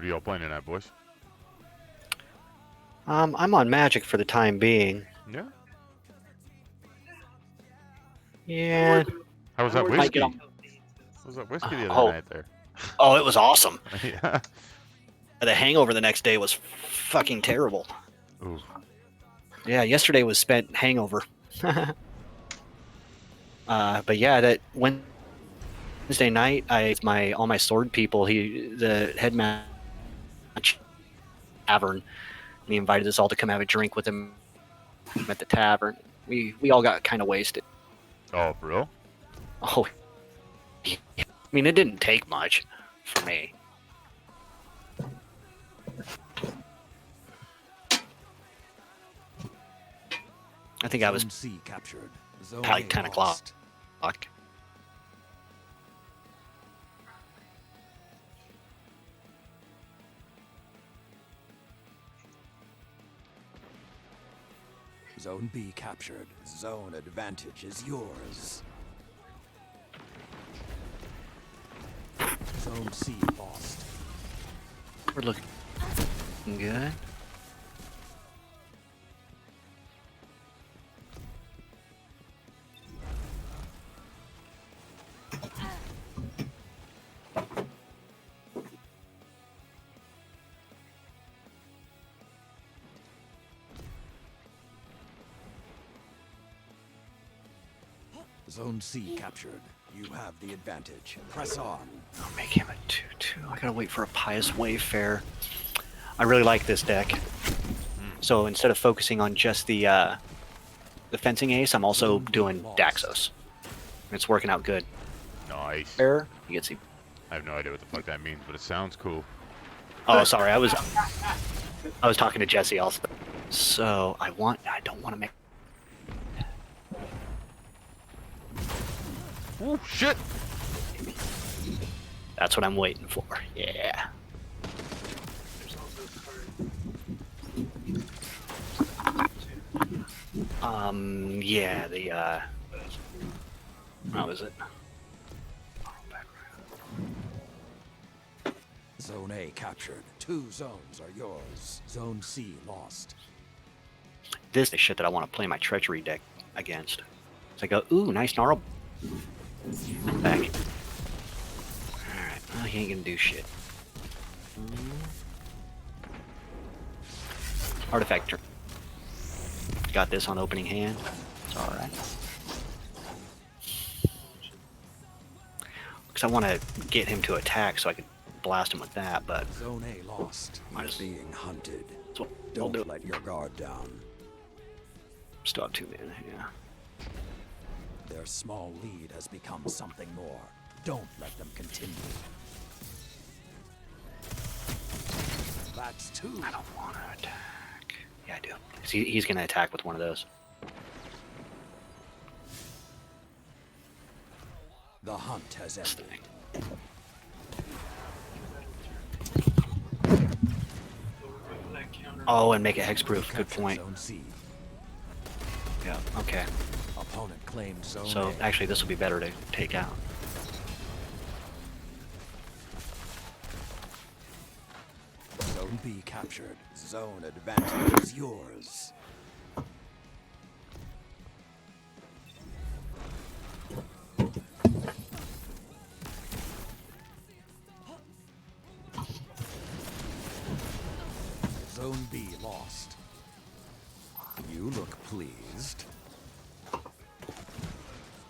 What are y'all playing tonight, boys? I'm on Magic for the time being. Yeah. Yeah. How was that Might whiskey? get How on. was that whiskey the other Oh, night there? oh, it was awesome. Yeah. The hangover the next day was fucking terrible. Ooh. Yeah, yesterday was spent hangover. But yeah, that Wednesday night, all my sword people. The head match tavern. He invited us all to come have a drink with him at the tavern. We all got kind of wasted. Oh, for real? Oh, I mean, it didn't take much for me. I think I was Zone C captured. Zone like A 10 o'clock. lost. Zone B captured. Zone advantage is yours. Zone C lost. We're looking good. Zone C captured. You have the advantage. Press on. I'll make him a 2/2. I gotta wait for a Pious Wayfarer. I really like this deck. So instead of focusing on just the fencing ace, I'm also doing Daxos. It's working out good. Nice. Error, you get to see. I have no idea what the fuck that means, but it sounds cool. Oh, sorry, I was talking to Jesse also. So I don't want to make. Oh shit! That's what I'm waiting for. Yeah. Yeah, how is it? Zone A captured. 2 zones are yours. Zone C lost. This is the shit that I want to play my treachery deck against. So I go, ooh, nice gnarl. Back. Alright, well, he ain't gonna do shit. Artifact turn. Got this on opening hand. It's alright. Because I want to get him to attack so I can blast him with that, but Zone A lost. Might You're as- being hunted. so I'll Don't do it. let your guard down. Still have 2 mana, yeah. Their small lead has become something more. Don't let them continue. That's 2. I don't want to attack. Yeah, I do. 'Cause he's going to attack with one of those. The hunt has This ended. thing. Oh, and make it hexproof. Good Captured point. Zone C. Yeah, okay. Opponent claimed Zone So A. actually this will be better to take out. Zone B captured. Zone advantage is yours. Zone B lost. You look pleased.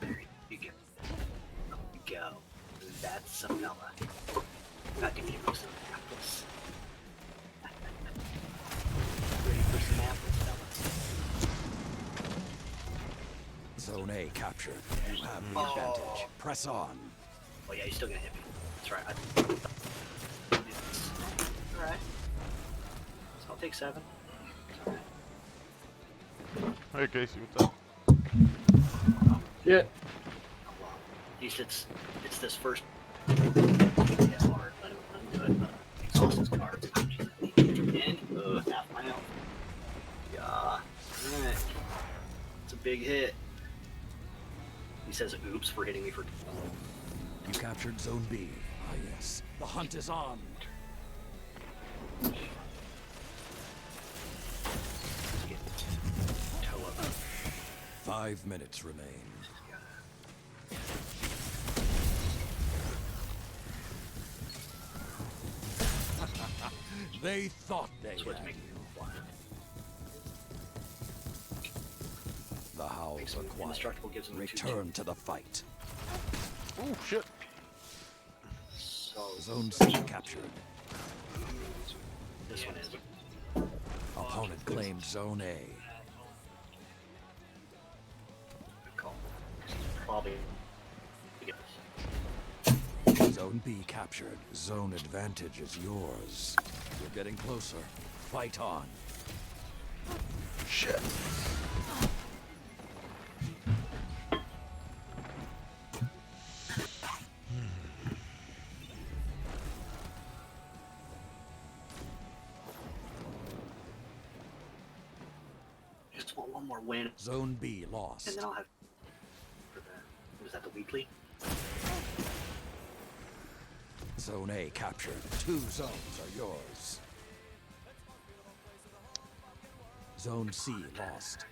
There you go. Go. That's a fella. Got to give him some apples. Ready for some apples, fella? Zone A captured. You have the advantage. Press on. Oh yeah, he's still gonna hit me. That's right. Alright. So I'll take 7. Hey Casey, what's up? Yeah. At least it's this first. Yeah, hard. Let him do it. Exhaust his cards. And half my health. Yeah. Alright. It's a big hit. He says oops for hitting me for. You captured Zone B. Ah yes. The hunt is on. Toe up. 5 minutes remain. They thought they That's what's had making you. me fly. The howls Makes are him quiet. indestructible, gives him a 2-2. Return to the fight. Oh shit. So Zone C captured. this one is. Opponent claimed Zone A. Good call. Probably get this. Zone B captured. Zone advantage is yours. You're getting closer. Fight on. Shit. Just want one more win, Zone B and lost. then I'll have. For the, was that the weekly? Zone A captured. 2 zones are yours. Zone C lost.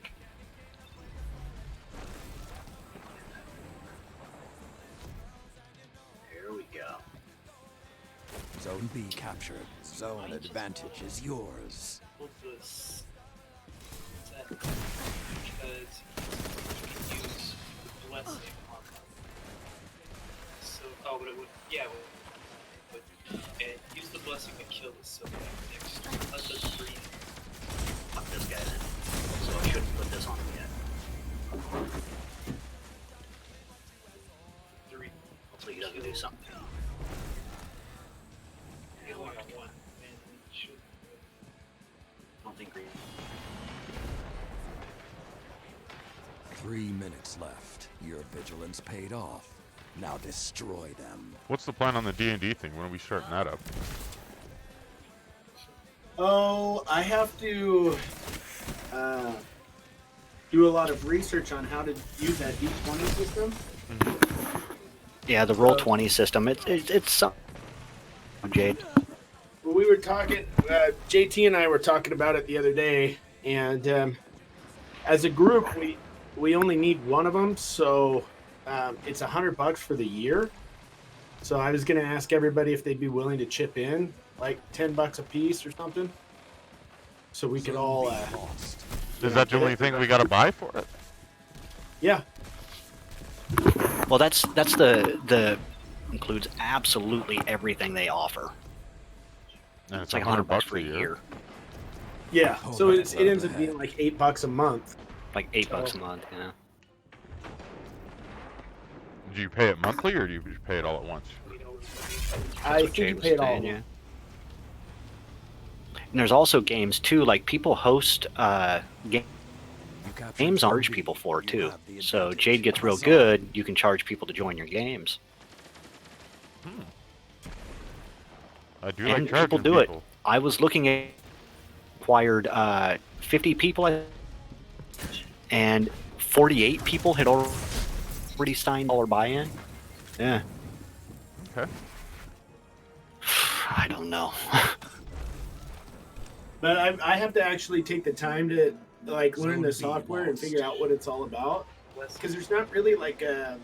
There we go. Zone B captured. Zone advantage is yours. Hold this set because you can use the blessing on them. So, oh, but it would, yeah, it would. And use the blessing to kill the silver next. Let the 3. Fuck this guy then. So I shouldn't put this on him yet. 3. Hopefully he doesn't do something. Get 1 on 1. And shoot. I don't think green. 3 minutes left. Your vigilance paid off. Now destroy them. What's the plan on the D&D thing? When are we starting that up? Oh, I have to do a lot of research on how to use that D20 system. Yeah, the roll 20 system. It's some. Jade. Well, we were talking. JT and I were talking about it the other day, and as a group, we only need one of them, so it's $100 for the year. So I was gonna ask everybody if they'd be willing to chip in, like $10 a piece or something, so we could all. Lost. Is that the only thing we gotta buy for it? Yeah. Well, that's the includes absolutely everything they offer. And It's like $100 for a year. Yeah. Oh, So that's it ends not up being bad. like $8 a month. Like $8 a month. Yeah. Do you pay it monthly or do you just pay it all at once? I what think Jade you was paid all. saying, yeah. And there's also games too. Like people host You captured games, Zone charge B. people for it You too. have the So advantage. Jade gets real Press on. good. You can charge people to join your games, I do and like charging people do it. I was looking at acquired 50 people, and 48 people had already signed $1 buy-in. Yeah. Okay. I don't know. But I have to actually take the time to like learn Zone the B software and lost. figure out what it's all about. Because there's not really like a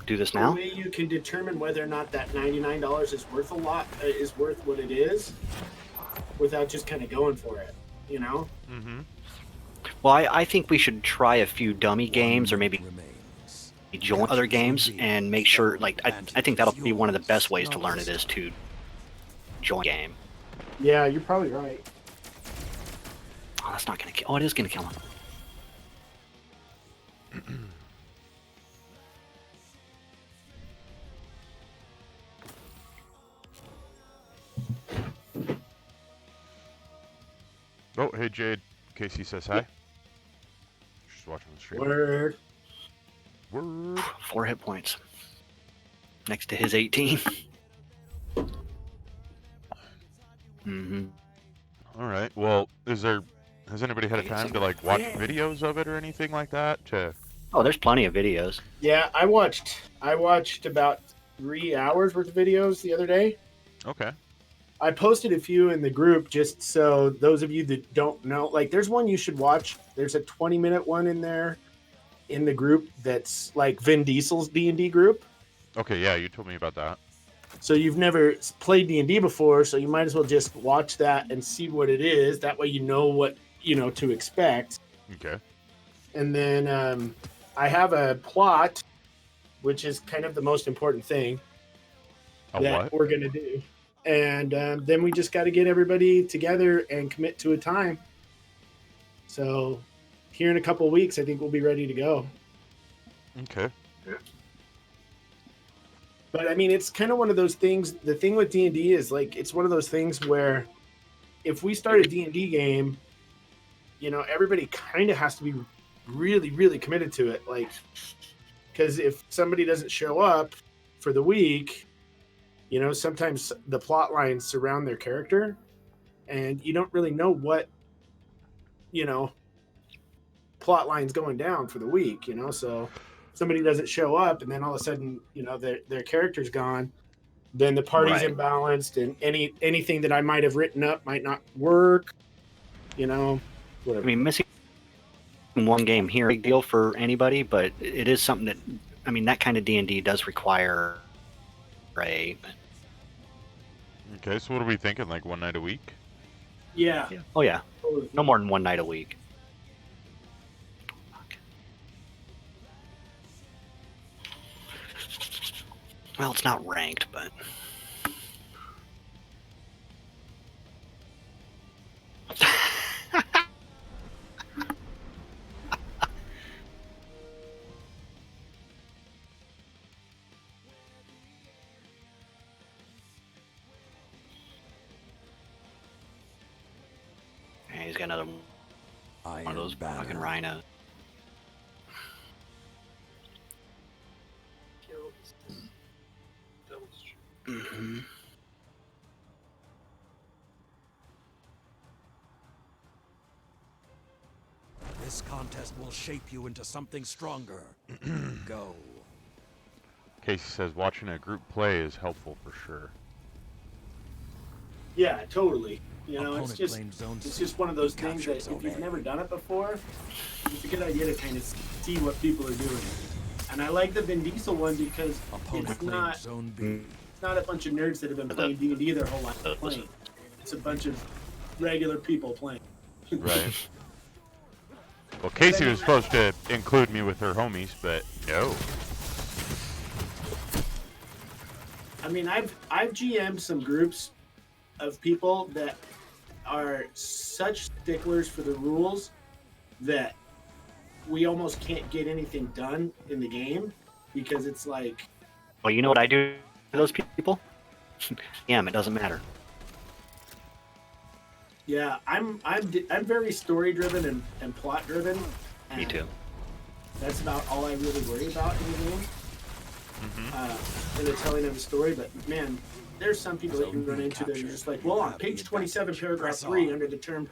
Do this now? way you can determine whether or not that $99 is worth a lot, is worth what it is, without just kind of going for it. You know? Mm-hmm. Well, I think we should try a few dummy games, or maybe Remains. join other games and make sure. Like I think that'll be one of the best ways to learn it is to join a game. Yeah, you're probably right. Oh, that's not gonna kill. Oh, it is gonna kill him. Oh, hey Jade. Casey says hi. She's watching the stream. Word. Word. 4 hit points. Next to his 18. Mm-hmm. All right. Well, has anybody had a time to like watch videos of it or anything like that? Oh, there's plenty of videos. Yeah, I watched about 3 hours worth of videos the other day. Okay. I posted a few in the group just so those of you that don't know, like there's one you should watch. There's a 20-minute one in there in the group that's like Vin Diesel's D&D group. Okay, yeah, you told me about that. So you've never played D&D before, so you might as well just watch that and see what it is. That way you know what, to expect. Okay. And then I have a plot, which is kind of the most important thing A that what? we're going to do. And then we just got to get everybody together and commit to a time. So here in a couple of weeks, I think we'll be ready to go. Okay. But I mean, it's kind of one of those things. The thing with D&D is like, it's one of those things where if we start a D&D game, everybody kind of has to be really, really committed to it. Like, because if somebody doesn't show up for the week, sometimes the plot lines surround their character and you don't really know what, plot line's going down for the week, so somebody doesn't show up and then all of a sudden, their character's gone, then the party's Right. imbalanced and anything that I might have written up might not work, whatever. I mean, missing one game here, big deal for anybody, but it is something that, I mean, that kind of D&D does require a. Okay, so what are we thinking? Like one night a week? Yeah. Oh yeah, no more than one night a week. Well, it's not ranked, but yeah, he's got another one of those fucking rhinos. Mm-hmm. This contest will shape you into something stronger. Go. Casey says watching a group play is helpful for sure. Yeah, totally. Opponent It's just claimed zone it's C. just one of those things Captured that zone if you've A. never done it before, it's a good idea to kind of see what people are doing. And I like the Vin Diesel one because Opponent it's claimed not zone B. it's not a bunch of nerds that have been playing D&D their whole life playing. It's a bunch of regular people playing. Right. Well, Casey was supposed to include me with her homies, but no. I mean, I've GM'd some groups of people that are such sticklers for the rules that we almost can't get anything done in the game because it's like, Well, you know what I do to those people? It doesn't matter. yeah, I'm very story driven and plot driven. Me too. That's about all I really worry about in the game. Mm-hmm. In the telling of the story. But man, there's some people that you run into that you're just like, well, on page 27, paragraph 3, under the term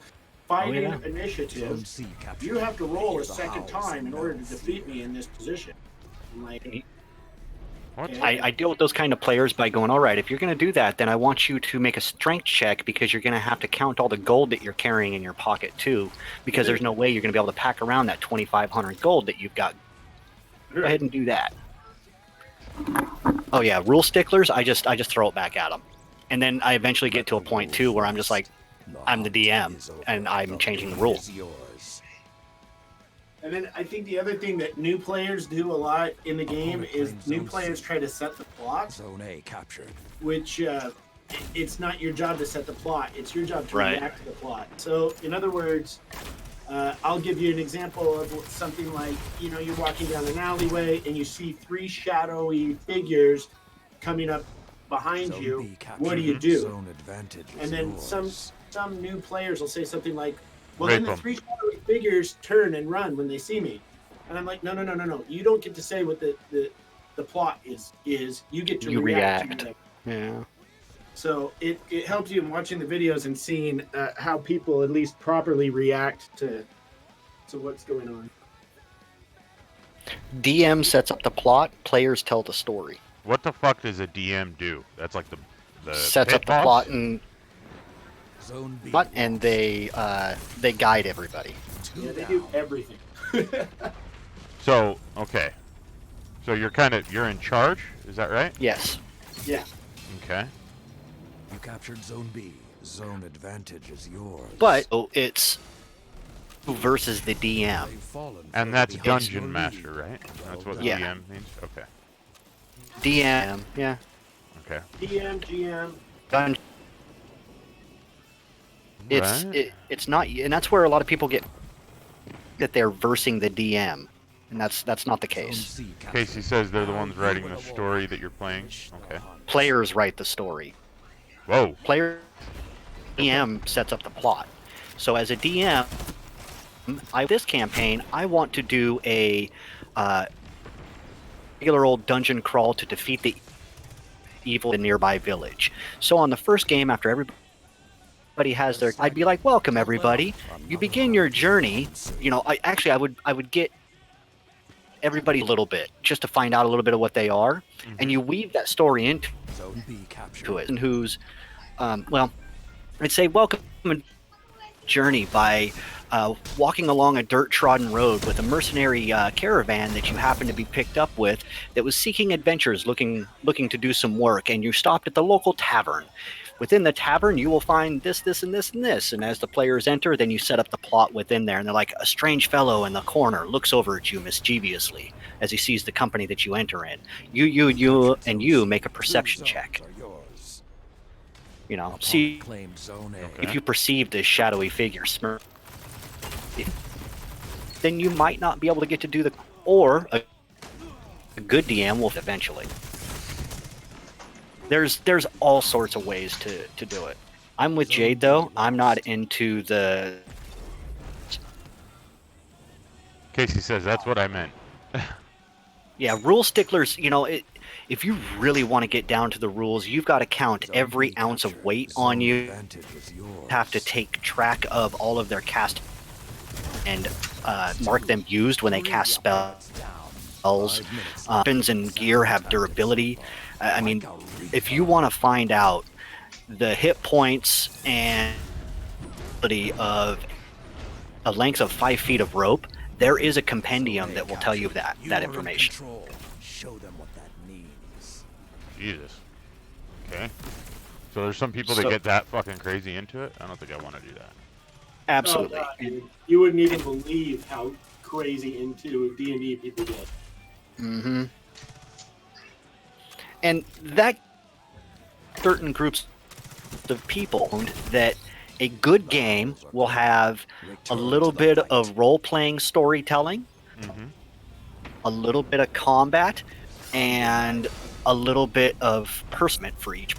fighting yeah. initiative, Zone C captured. you have to roll a Hear the second howls time in and order to knows defeat you. me in this position. I'm like, What? okay. I deal with those kind of players by going, all right, if you're going to do that, then I want you to make a strength check because you're going to have to count all the gold that you're carrying in your pocket too, because there's no way you're going to be able to pack around that 2,500 gold that you've got. Go ahead and do that. Oh yeah, rule sticklers, I just throw it back at them. And then I eventually get to a point too where I'm just like, I'm the DM and I'm changing the rules. And then I think the other thing that new players do a lot in the game is new players try to set the plot, Zone A captured. which it's not your job to set the plot. It's your job to Right. react to the plot. So in other words, I'll give you an example of something like, you're walking down an alleyway and you see 3 shadowy figures coming up behind Zone you. B captured. What do you do? Zone advantage is And then yours. some new players will say something like, well, Rape then the 'em. 3 shadowy figures turn and run when they see me. And I'm like, no. You don't get to say what the plot is. You get to You react. react. To it. Yeah. So it helps you in watching the videos and seeing how people at least properly react to what's going on. DM sets up the plot, players tell the story. What the fuck does a DM do? That's like the Sets pit up the boss? plot and Zone B. and they guide everybody. Yeah, they do everything. So, okay. So you're in charge, is that right? Yes. Yeah. Okay. You captured Zone B. Zone advantage is yours. But it's versus the DM. They've fallen And further that's behind Dungeon your Master, lead. right? That's what the Yeah. DM means? Okay. DM, yeah. Okay. DM, GM. Dungeon. Right. It's not, and that's where a lot of people get that they're versing the DM, and that's not the Zone case. C captured. Casey says they're the Now ones you writing will the award story that you're playing. Finish the Okay. hunt. Players write the story. Whoa. Player DM sets up the plot. So as a DM, this campaign, I want to do a regular old dungeon crawl to defeat the evil in a nearby village. So on the first game, after everybody has their, I'd be like, "Welcome everybody. You begin your journey." You know, I would get everybody a little bit just to find out a little bit of what they are, and you weave that story into Zone B captured. it. And who's, well, I'd say welcome and journey by walking along a dirt-trodden road with a mercenary caravan that you happen to be picked up with that was seeking adventures, looking to do some work, and you stopped at the local tavern. Within the tavern, you will find this, this, and this, and this. And as the players enter, then you set up the plot within there. And they're like, a strange fellow in the corner looks over at you mischievously as he sees the company that you enter in. You make a perception Two check. zones are yours. You know, Upon see claimed Zone A. Okay. if you perceive this shadowy figure smirk, then you might not be able to get to do the, or a good DM will eventually. There's all sorts of ways to do it. I'm with Jade though. I'm not into the. Casey says that's what I meant. Yeah, rule sticklers. You know, if you really want to get down to the rules, you've got to count Zone every B ounce of captured. weight Zone on you. advantage is yours. Have to take track of all of their cast and mark them used when they cast spells. Weapons and gear have durability. I mean, if you want to find out the hit points and ability of a length of 5 feet of rope, there is a compendium that will tell you that You are in information. control. Show them what that means. Jesus. Okay. So there's some people that So- get that fucking crazy into it. I don't think I want to do that. Absolutely. Oh, God, dude. You wouldn't even believe how crazy into D&D people get. Mm-hmm. And that certain groups of people that a good game will have a little bit of role-playing storytelling, Mm-hmm. a little bit of combat, and a little bit of personment for each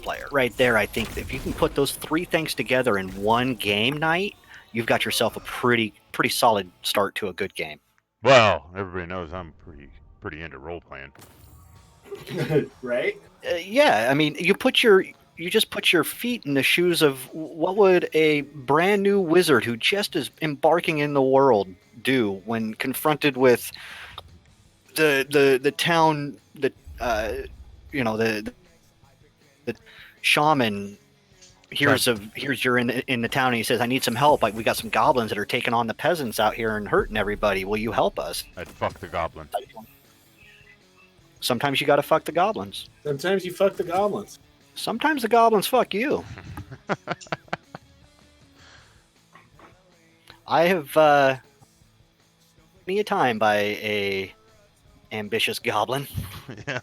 player. Right there, I think if you can put those three things together in one game night, you've got yourself a pretty solid start to a good game. Well, everybody knows I'm pretty into role playing. Right? Yeah, I mean, you just put your feet in the shoes of what would a brand new wizard who just is embarking in the world do when confronted with the town, the shaman here's you're in the town and he says, I need some help. Like, we got some goblins that are taking on the peasants out here and hurting everybody. Will you help us? I'd fuck the goblin. Sometimes you got to fuck the goblins. Sometimes you fuck the goblins. Sometimes the goblins fuck you. I have many a time by a ambitious goblin. Yeah.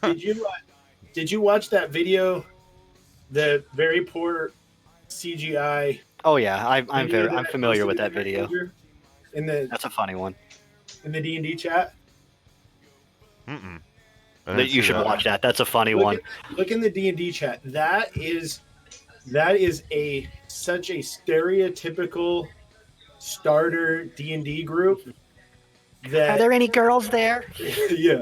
Did you watch that video? The very poor CGI. Oh yeah, I'm video that I familiar posted with in that video. Messenger In the That's a funny one. D&D chat. Mm-mm. That you should watch that. That's a funny one. Look in the D&D chat. That is a such a stereotypical starter D&D group that Are there any girls there? yeah.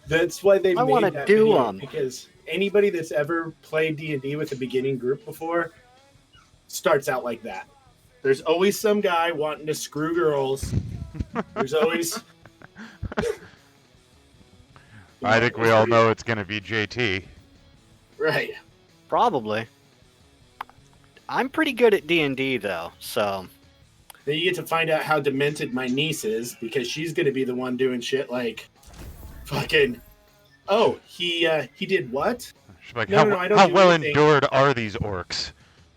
That's why they I made wanna that do video, 'em. because anybody that's ever played D&D with a beginning group before starts out like that. There's always some guy wanting to screw girls. There's always I think we all know it's gonna be JT. right. Probably. I'm pretty good at D&D though, so Then you get to find out how demented my niece is because she's gonna be the one doing shit like, fucking. Oh, he did what? She's like, No, I don't how do well anything. endured are these orcs?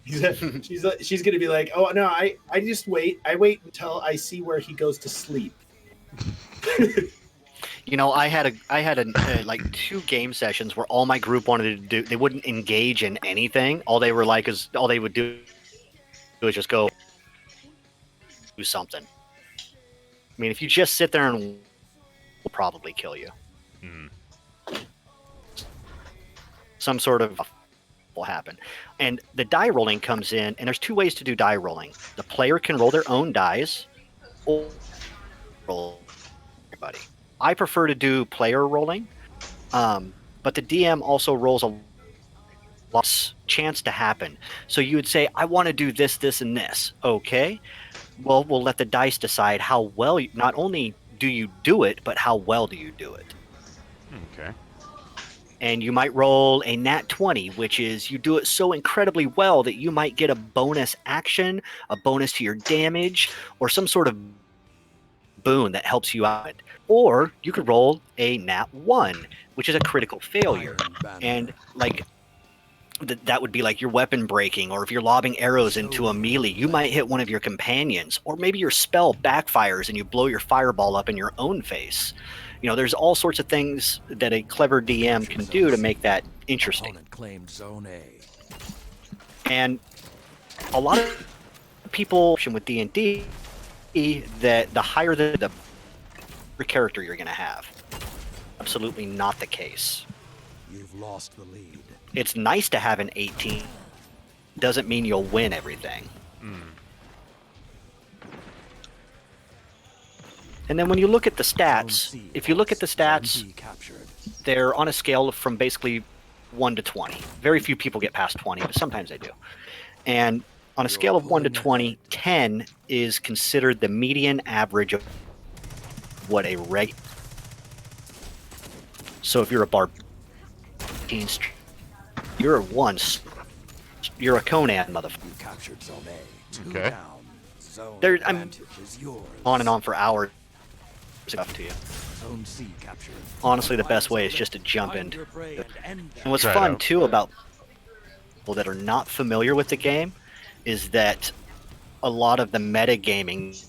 She's gonna be like, oh no, I just wait. I wait until I see where he goes to sleep. you know, I had like 2 game sessions where all my group wanted to do. They wouldn't engage in anything. All they would do is just go do something. I mean, if you just sit there and will probably kill you. Mm. Some sort of will happen. And the die rolling comes in, and there's 2 ways to do die rolling. The player can roll their own dice, or roll everybody. I prefer to do player rolling, but the DM also rolls a lot chance to happen. So you would say, I want to do this, this, and this. Okay. Well, we'll let the dice decide how well, not only do you do it, but how well do you do it. Okay. And you might roll a nat 20, which is you do it so incredibly well that you might get a bonus action, a bonus to your damage, or some sort of boon that helps you out. Or you could roll a nat 1, which is a critical failure. And like that would be like your weapon breaking, or if you're lobbing arrows into a melee, you might hit one of your companions, or maybe your spell backfires and you blow your fireball up in your own face. You know, there's all sorts of things that a clever DM can do to make that interesting. Opponent claimed Zone A. And a lot of people with D&D that the higher the character you're going to have. Absolutely not the case. You've lost the lead. It's nice to have an 18. Doesn't mean you'll win everything. Mm. And then when you look at the stats, if you look at the stats, they're on a scale from basically 1 to 20. Very few people get past 20, but sometimes they do. And on a scale of 1 to 20, 10 is considered the median average of what a reg. So if you're a barbarian, you're a 1. You're a Conan, motherfucker. You captured Zone A. 2 Okay. down. Zone I'm advantage is yours. on and on for hours. Stuff to you. Zone C captured. Honestly, the best way is just to jump in. Find your prey and end And what's Right fun out. too about people that are not familiar with the game is that a lot of the metagaming,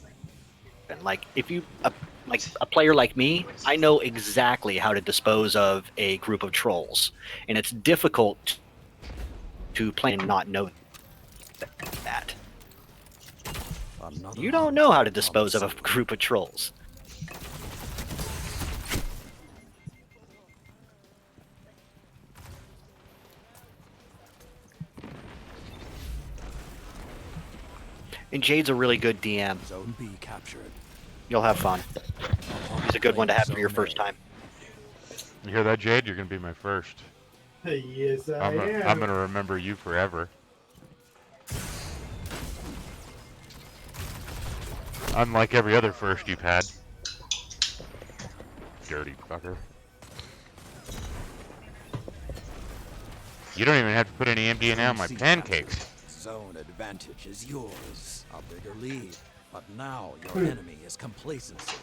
and like if you like a player like me, I know exactly how to dispose of a group of trolls, and it's difficult to play and not know that. Another You don't know how to dispose of a group of trolls. And Jade's a really good DM. Zone B captured. You'll have fun. He's a good one to have for your first time. You hear that, Jade? You're gonna be my first. Yes, I'm gonna remember you forever. Unlike every other first you've had. Dirty fucker. You don't even have to put any MDNA on my pancakes. Zone advantage is yours. A bigger lead. But now your enemy is complacency.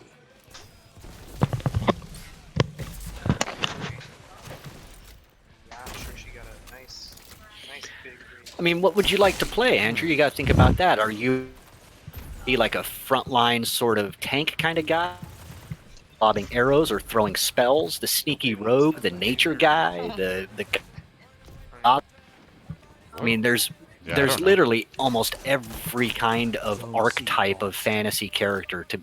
Yeah, I'm sure she got a nice big read. I mean, what would you like to play, Andrew? You got to think about that. Are you be like a frontline sort of tank kind of guy, lobbing arrows or throwing spells? The sneaky rogue, the nature guy, the god. I mean, there's Yeah, I don't know. literally almost every kind of archetype of fantasy character to,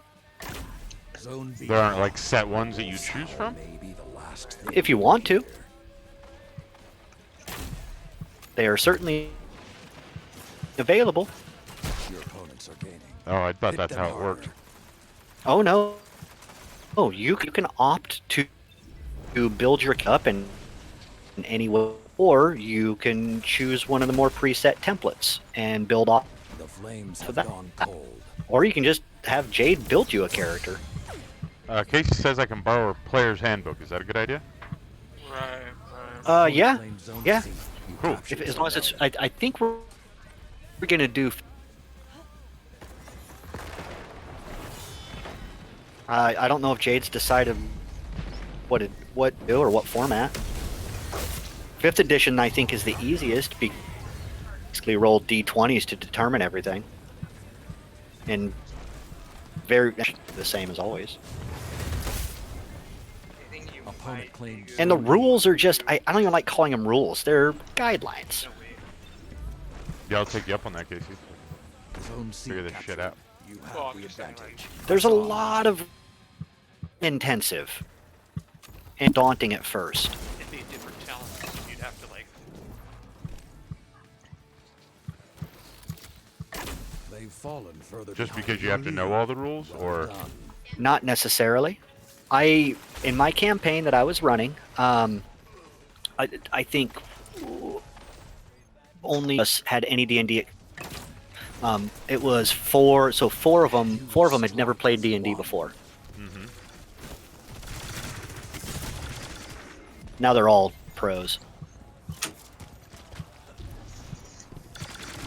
Zone B. There aren't like set ones that you choose from? Maybe the last thing if you want to. They are certainly available. your opponents are gaining. Oh, I thought Hit that's them how it worked. harder. Oh no! Oh, you can opt to build your up in any way, or you can choose one of the more preset templates and build off, The flames For have that. gone cold. or you can just have Jade build you a character. Casey says I can borrow a player's handbook. Is that a good idea? Right. Yeah, Claim Zone yeah. C. You Cool. captured as long as Zone it's, A. I think we're we're gonna do. I don't know if Jade's decided what to do or what format. 5th edition, I think, is the easiest. Basically, roll d20s to determine everything, and very the same as always. I think you Opponent might claims do- And the rules are just, I don't even like calling them rules. They're guidelines. No, wait. Yeah, I'll take you up on that, Casey. Zone C Figure this shit captured. out. You have Well, I'm the just saying, advantage. There's a lot of intensive and daunting at first. It'd be a different challenge. You'd have to like. They've fallen further Just behind because you your have to know lead. all the rules, Well or done. Not necessarily. In my campaign that I was running, I think only us had any D&D. It was four of them had never played D&D before. hmm Now they're all pros.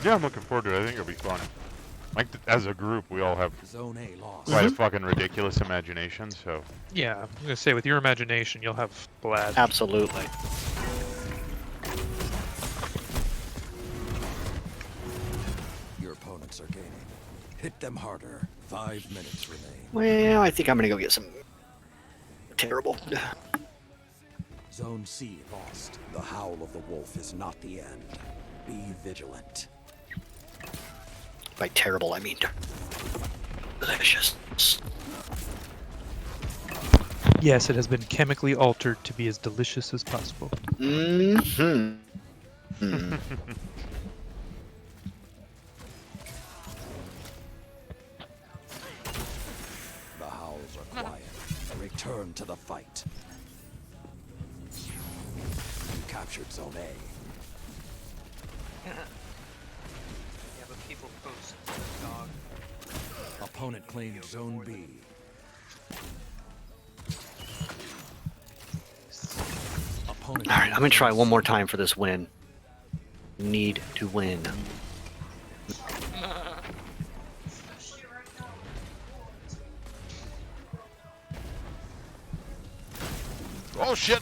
yeah, I'm looking forward to it. I think it'll be fun. Like as a group, we all have Zone A lost. quite a fucking ridiculous imagination. So Yeah, I'm gonna say with your imagination, you'll have blast. Absolutely. Your opponents are gaining. Hit them harder. 5 minutes remain. Well, I think I'm gonna go get some terrible. Zone C lost. The howl of the wolf is not the end. Be vigilant. By terrible, I mean delicious. Yes, it has been chemically altered to be as delicious as possible. Mm-hmm. The howls are quiet. Return to the fight. You captured Zone A. Yeah, but people post dog. Opponent claimed Zone B. Opponent All right, I'm gonna claimed try Zone one more C. time for this win. Need to win. oh shit!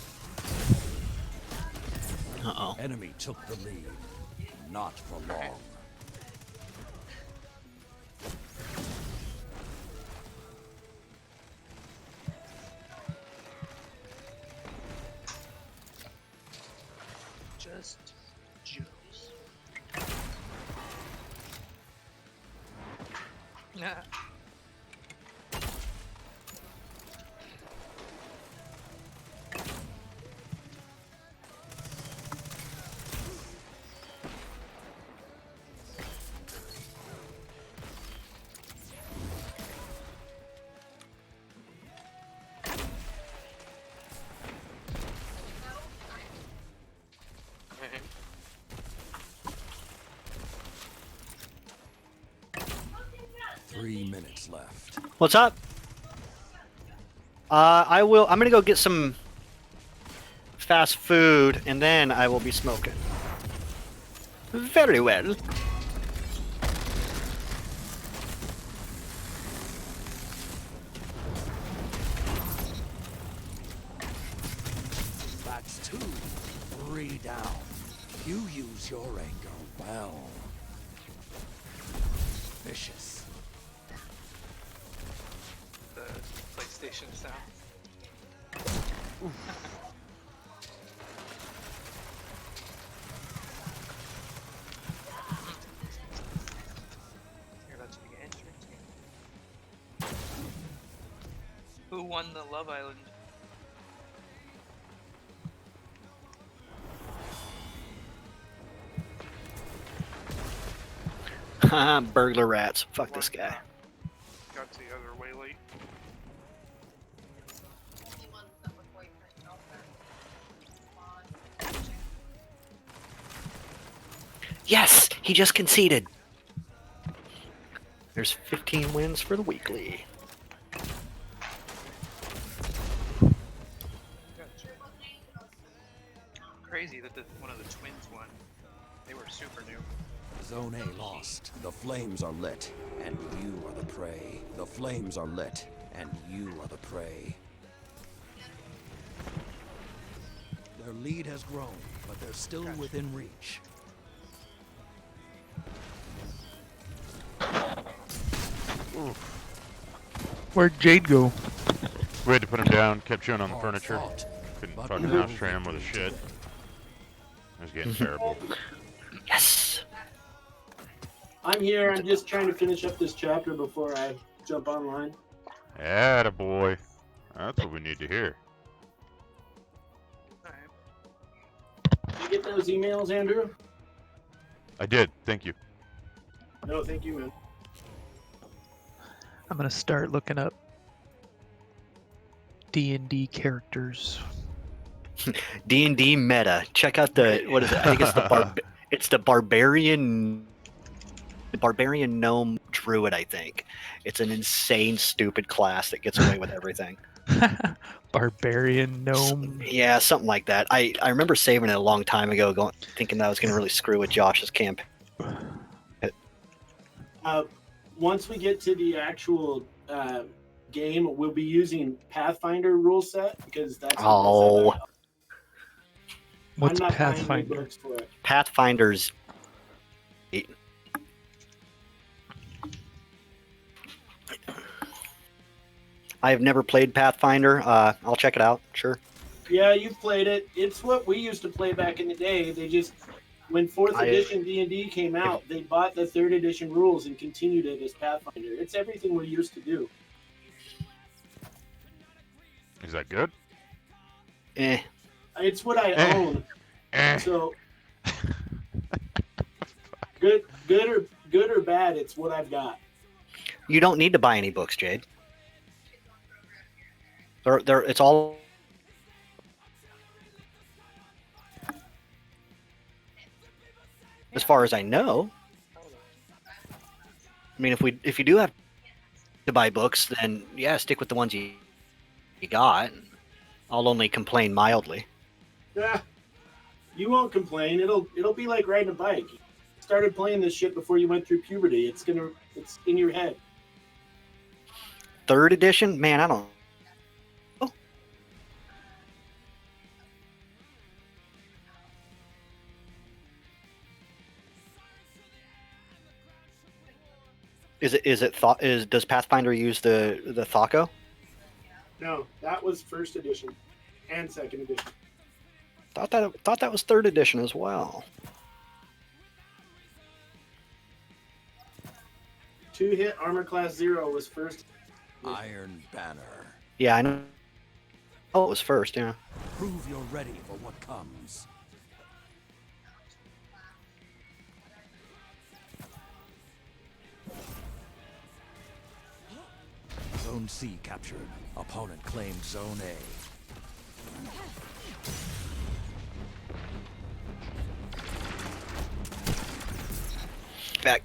Uh-oh. Enemy took the lead. Not for long. Just juice. Nah. Okay. 3 minutes left. What's up? I'm gonna go get some fast food, and then I will be smoking. Very well. That's 2. 3 down. You use your anger well. Vicious. The PlayStation sound. You're about to be interesting. Who won the Love Island? Burglar rats. Fuck this guy. Got the other way late. Yes, he just conceded. There's 15 wins for the weekly. Crazy that one of the twins won. They were super new. Zone A lost. The flames are lit, and you are the prey. The flames are lit, and you are the prey. Their lead has grown, but they're still within reach. Where'd Jade go? We had to put him down, kept chewing on the Hard furniture. fought, Couldn't but fucking no house train him with a victory shit. today. It was getting terrible. Yes. I'm here. I'm just trying to finish up this chapter before I jump online. Attaboy. That's what we need to hear. Did you get those emails, Andrew? I did, thank you. No, thank you, man. I'm gonna start looking up D&D characters. D&D meta. Check out the what is it? I think it's the barbarian gnome druid. I think it's an insane, stupid class that gets away with everything. Barbarian gnome. Yeah, something like that. I remember saving it a long time ago, thinking that I was going to really screw with Josh's campaign. Once we get to the actual game, we'll be using Pathfinder rule set because that's Oh. What's I'm not buying any Pathfinder? books for it. Pathfinder's. I have never played Pathfinder. I'll check it out. Sure. Yeah, you've played it. It's what we used to play back in the day. They just, when 4th edition D&D came out, they bought the 3rd edition rules and continued it as Pathfinder. It's everything we used to do. Is that good? It's what I Eh. own. Eh. So good or bad, it's what I've got. You don't need to buy any books, Jade. It's all. As far as I know. I mean, if you do have to buy books, then yeah, stick with the ones you got. I'll only complain mildly. Yeah, you won't complain. It'll be like riding a bike. You started playing this shit before you went through puberty. It's in your head. 3rd edition, man, I don't. Does Pathfinder use the Thaco? No, that was 1st edition and 2nd edition. Thought that was 3rd edition as well. 2-hit armor class 0 was 1st. Iron Banner. Yeah, I know. Oh, it was 1st, yeah. Prove you're ready for what comes. Zone C captured. Opponent claimed Zone A. Back.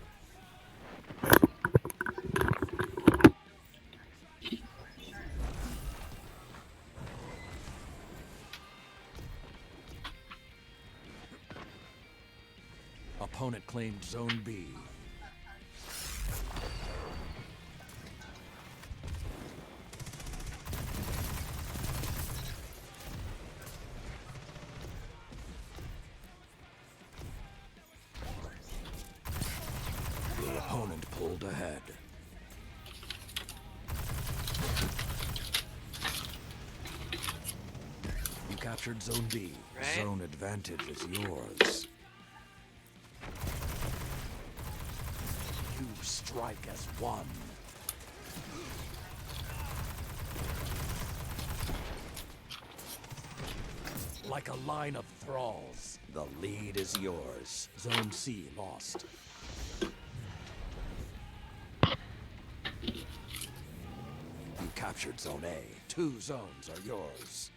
Opponent claimed Zone B. The opponent pulled ahead. You captured Zone B. Right. Zone advantage is yours. You strike as one. Like a line of thralls, the lead is yours. Zone C lost. You captured Zone A. 2 zones are yours.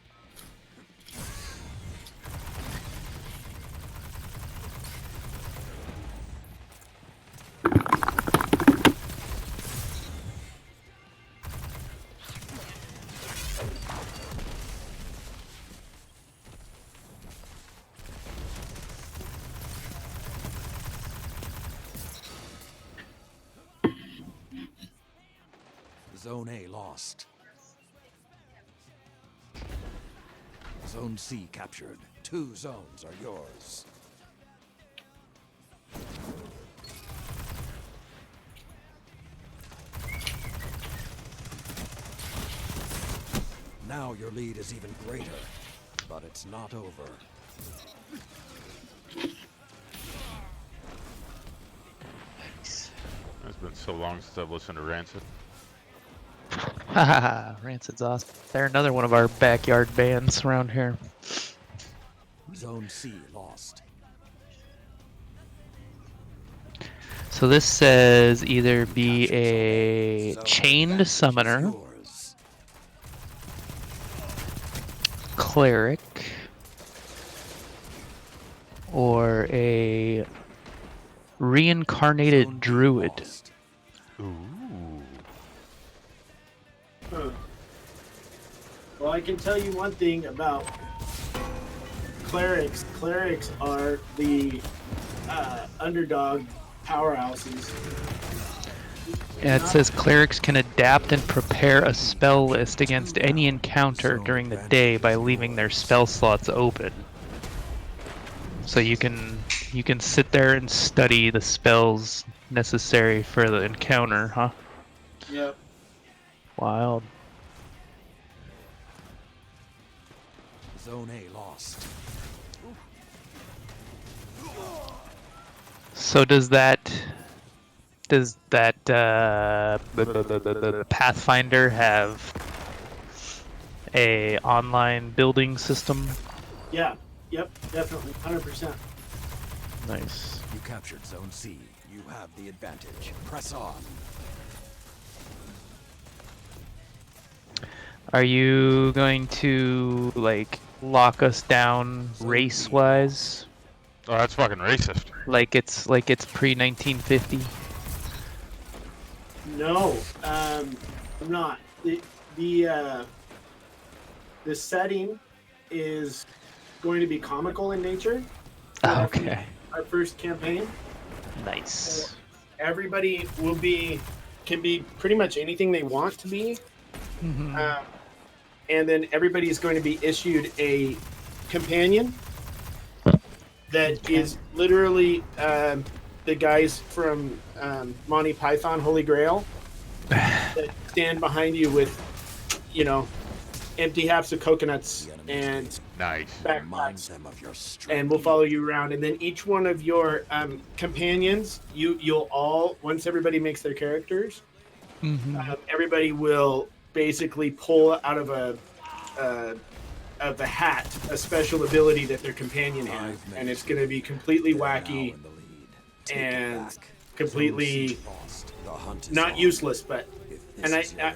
Zone A lost. Zone C captured. 2 zones are yours. Now your lead is even greater, but it's not over. It's been so long since I've listened to Rancid. Haha, Rancid's awesome. They're another one of our backyard bands around here. Zone C lost. So this says either be Captured a zone A. Zone chained advantage is summoner, yours. cleric, or a reincarnated Zone B druid. lost. Ooh. Huh. Well, I can tell you one thing about clerics. Clerics are the underdog powerhouses. Yeah, it says clerics can adapt and prepare a spell list against any encounter during the day by leaving their spell slots open. So you can sit there and study the spells necessary for the encounter, huh? Yep. Wild. Zone A lost. So does that Pathfinder have a online building system? Yeah. Yep. Definitely. 100%. Nice. You captured Zone C. You have the advantage. Press on. Are you going to like lock us down race-wise? Oh, that's fucking racist. Like it's pre-1950? No, I'm not. The setting is going to be comical in nature. Okay. Our first campaign. Nice. Everybody can be pretty much anything they want to be. And then everybody is going to be issued a companion that is literally the guys from Monty Python Holy Grail that stand behind you with, empty halves of coconuts and Nice. Remind backpacks, them of your strength. and we'll follow you around. And then each one of your companions, you'll all, once everybody makes their characters, everybody will basically pull out of the hat a special ability that their companion has, and it's going to be completely wacky and completely not useless, but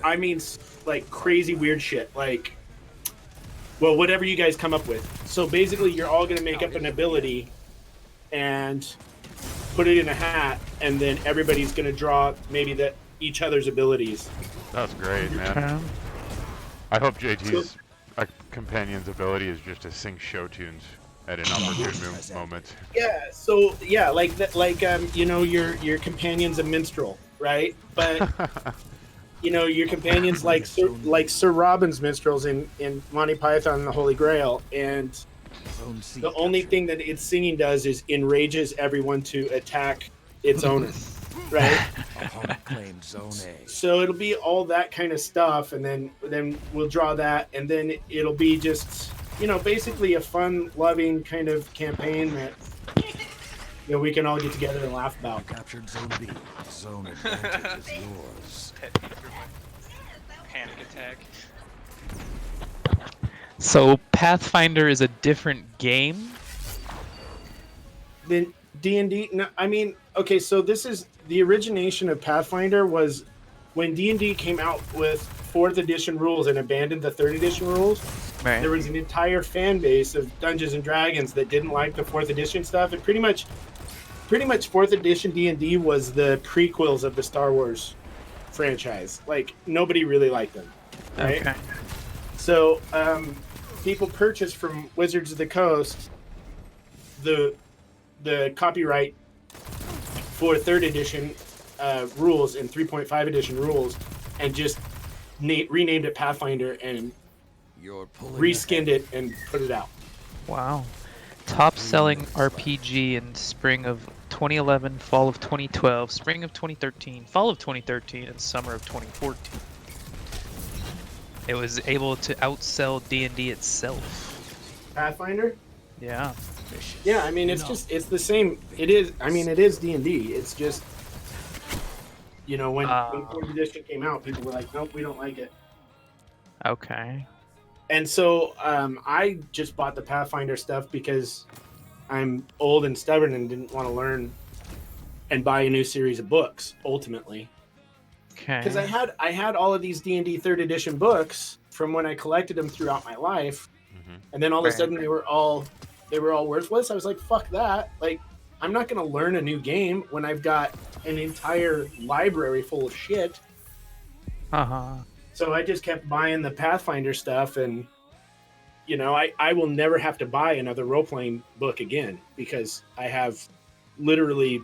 I mean like crazy weird shit, like, well, whatever you guys come up with. So basically you're all going to make up an ability and put it in a hat, and then everybody's going to draw maybe each other's abilities. That's great, man. I hope JT's companion's ability is just to sing show tunes at an opportune moment. Yeah. So yeah, your companion's a minstrel, right? But your companion's like Sir Robin's minstrels in Monty Python and the Holy Grail, and the only thing that its singing does is enrages everyone to attack its owner, right? Claimed Zone A. So it'll be all that kind of stuff, and then we'll draw that, and then it'll be just basically a fun, loving kind of campaign that we can all get together and laugh about. Captured Zone B. Zone advantage is yours. Panic attack. So Pathfinder is a different game? Then D&D, no, I mean, okay, so this is the origination of Pathfinder was when D&D came out with 4th edition rules and abandoned the 3rd edition rules. Right. There was an entire fan base of Dungeons and Dragons that didn't like the 4th edition stuff. And pretty much 4th edition D&D was the prequels of the Star Wars franchise. Like, nobody really liked them. Right? Okay. So people purchased from Wizards of the Coast the copyright for 3rd edition rules and 3.5 edition rules, and just renamed it Pathfinder and You're pulling reskinned ahead. it and put it out. Wow. Top selling RPG in spring of 2011, fall of 2012, spring of 2013, fall of 2013, and summer of 2014. It was able to outsell D&D itself. Pathfinder? Yeah. Yeah, I mean it's the same. It is. I mean it is D&D. It's just when 4th edition came out, people were like, nope, we don't like it. Okay. And so I just bought the Pathfinder stuff because I'm old and stubborn and didn't want to learn and buy a new series of books ultimately. Okay. Because I had all of these D&D 3rd edition books from when I collected them throughout my life, and then all of a Right. sudden they were all worthless. I was like, fuck that! Like, I'm not going to learn a new game when I've got an entire library full of shit. Uh-huh. So I just kept buying the Pathfinder stuff, and I will never have to buy another role-playing book again because I have literally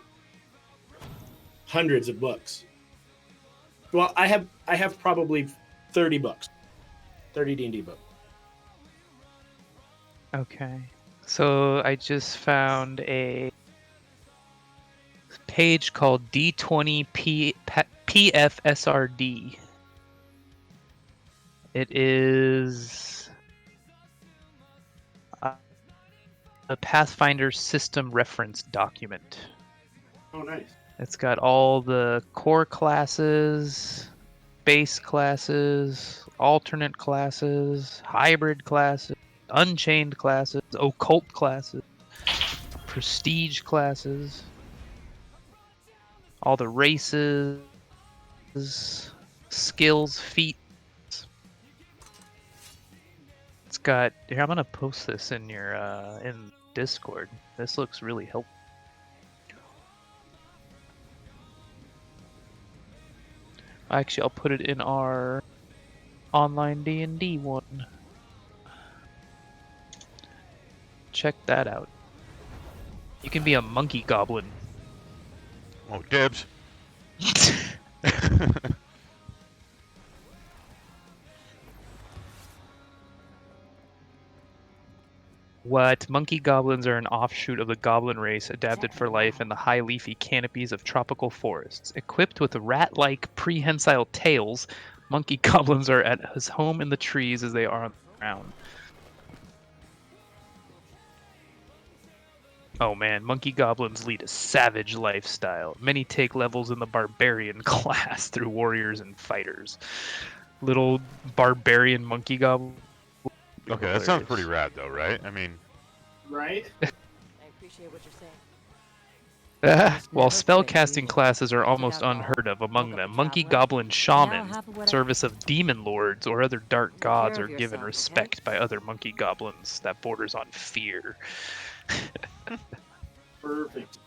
hundreds of books. Well, I have probably 30 books. 30 D&D books. Okay. So I just found a page called D20 PFSRD. It is a Pathfinder system reference document. Oh, nice. It's got all the core classes, base classes, alternate classes, hybrid classes, unchained classes, occult classes, prestige classes, all the races, skills, feats. It's got here. I'm gonna post this in your in Discord. This looks really helpful. Actually, I'll put it in our online D&D one. Check that out. You can be a monkey goblin. Oh, dibs. What? Monkey goblins are an offshoot of the goblin race adapted for life in the high leafy canopies of tropical forests. Equipped with rat-like prehensile tails, monkey goblins are at his home in the trees as they are on the ground. Oh man, monkey goblins lead a savage lifestyle. Many take levels in the barbarian class through warriors and fighters. Little barbarian monkey goblin. Okay, that sounds pretty rad though, right? I mean, Right? I appreciate what you're saying. While spellcasting classes are almost unheard of among them, monkey goblin shamans, service of demon lords, or other dark gods are given respect by other monkey goblins that borders on fear. Perfect.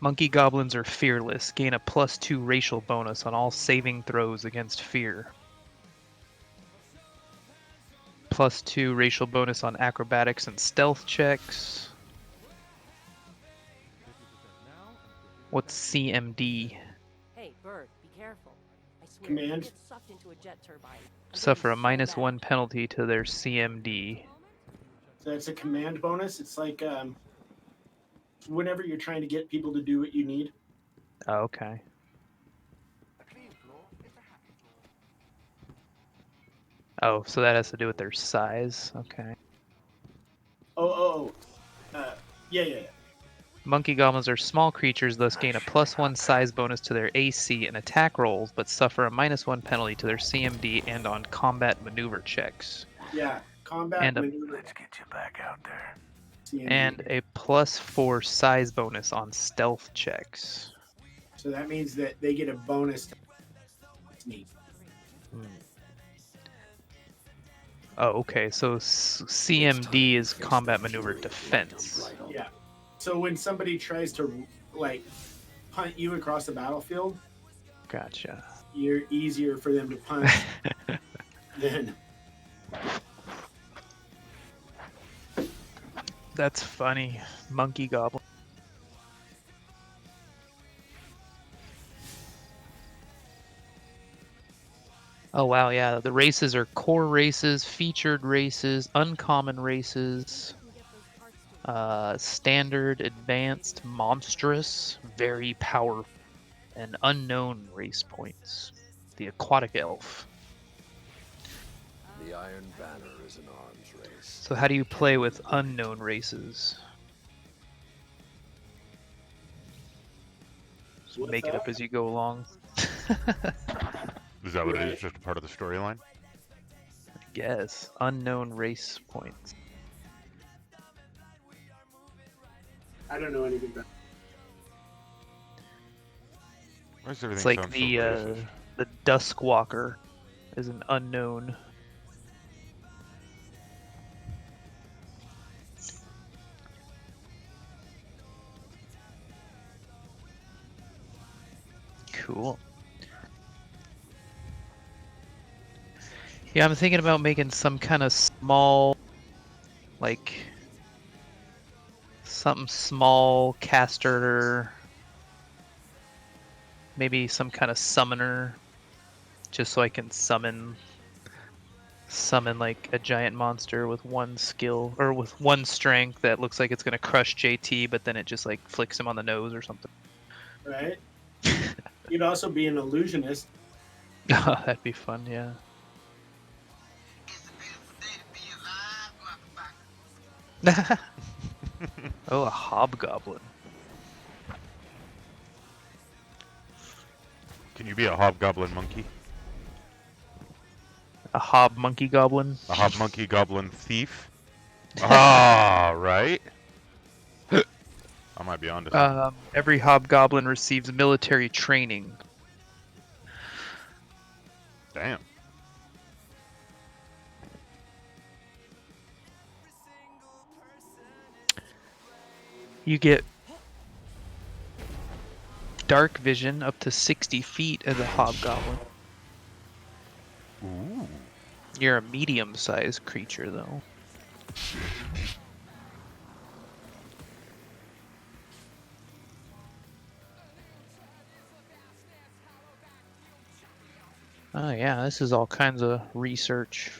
Monkey goblins are fearless, gain a +2 racial bonus on all saving throws against fear. +2 racial bonus on acrobatics and stealth checks. What's CMD? Hey, Bird, be careful. I swear, Command. you get sucked into a jet turbine. I'm Suffer a getting so -1 mad. penalty to their CMD. So it's a command bonus. It's like whenever you're trying to get people to do what you need. Oh, okay. Oh, so that has to do with their size. Okay. Yeah. Monkey goblins are small creatures, thus gain a +1 size bonus to their AC and attack rolls, but suffer a -1 penalty to their CMD and on combat maneuver checks. Yeah. Combat And maneuver. Let's get you back out there. CMD. And a +4 size bonus on stealth checks. So that means that they get a bonus to sneak. Oh, okay. So CMD is combat maneuver defense. Yeah. So when somebody tries to like punt you across the battlefield, Gotcha. you're easier for them to punch than. That's funny. Monkey goblin. Oh wow, yeah. The races are core races, featured races, uncommon races, standard, advanced, monstrous, very powerful, and unknown race points. The aquatic elf. The Iron Banner is an arms race. So how do you play with unknown races? Just What's make it up that? as you go along. Is that what it Right. is? Just a part of the storyline? Guess. Unknown race points. I don't know anything about. Why does everything It's like sound so the racist? the Duskwalker is an unknown. Cool. Yeah, I'm thinking about making some kind of small, like, something small caster, maybe some kind of summoner, just so I can summon like a giant monster with one skill or with one strength that looks like it's gonna crush JT, but then it just like flicks him on the nose or something. Right. You'd also be an illusionist. That'd be fun, yeah. Oh, a hobgoblin. Can you be a hobgoblin monkey? A hob monkey goblin. A hob monkey goblin thief? Ah, right. I might be onto something. Every hobgoblin receives military training. Damn. You get dark vision up to 60 feet as a hobgoblin. Ooh. You're a medium-sized creature, though. Oh yeah, this is all kinds of research.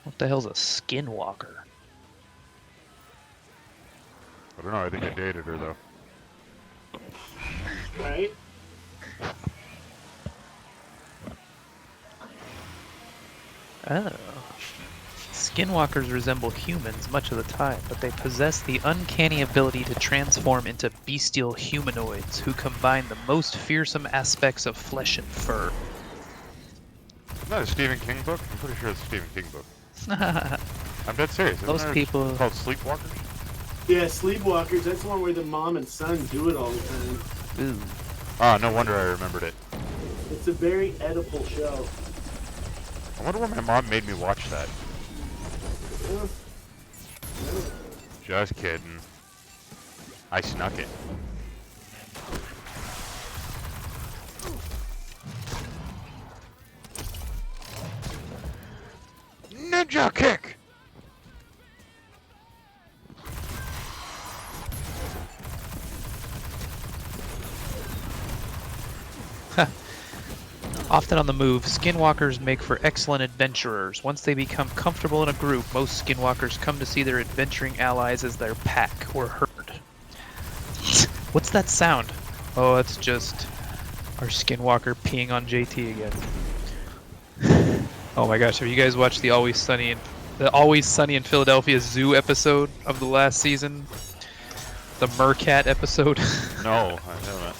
What the hell's a skinwalker? I don't know. I think I dated her though. Right. Oh. Skinwalkers resemble humans much of the time, but they possess the uncanny ability to transform into bestial humanoids who combine the most fearsome aspects of flesh and fur. Isn't that a Stephen King book? I'm pretty sure it's a Stephen King book. I'm dead serious. Isn't Most there people- called Sleepwalkers? Yeah, Sleepwalkers. That's the one where the mom and son do it all the time. Ooh. Ah, no wonder I remembered it. It's a very edible show. I wonder why my mom made me watch that. Uh, Just kidding. I snuck it. Ninja kick! Often on the move, skinwalkers make for excellent adventurers. Once they become comfortable in a group, most skinwalkers come to see their adventuring allies as their pack or herd. What's that sound? Oh, it's just our skinwalker peeing on JT again. Oh my gosh, have you guys watched the Always Sunny in Philadelphia zoo episode of the last season? The Mercat episode? No, I haven't.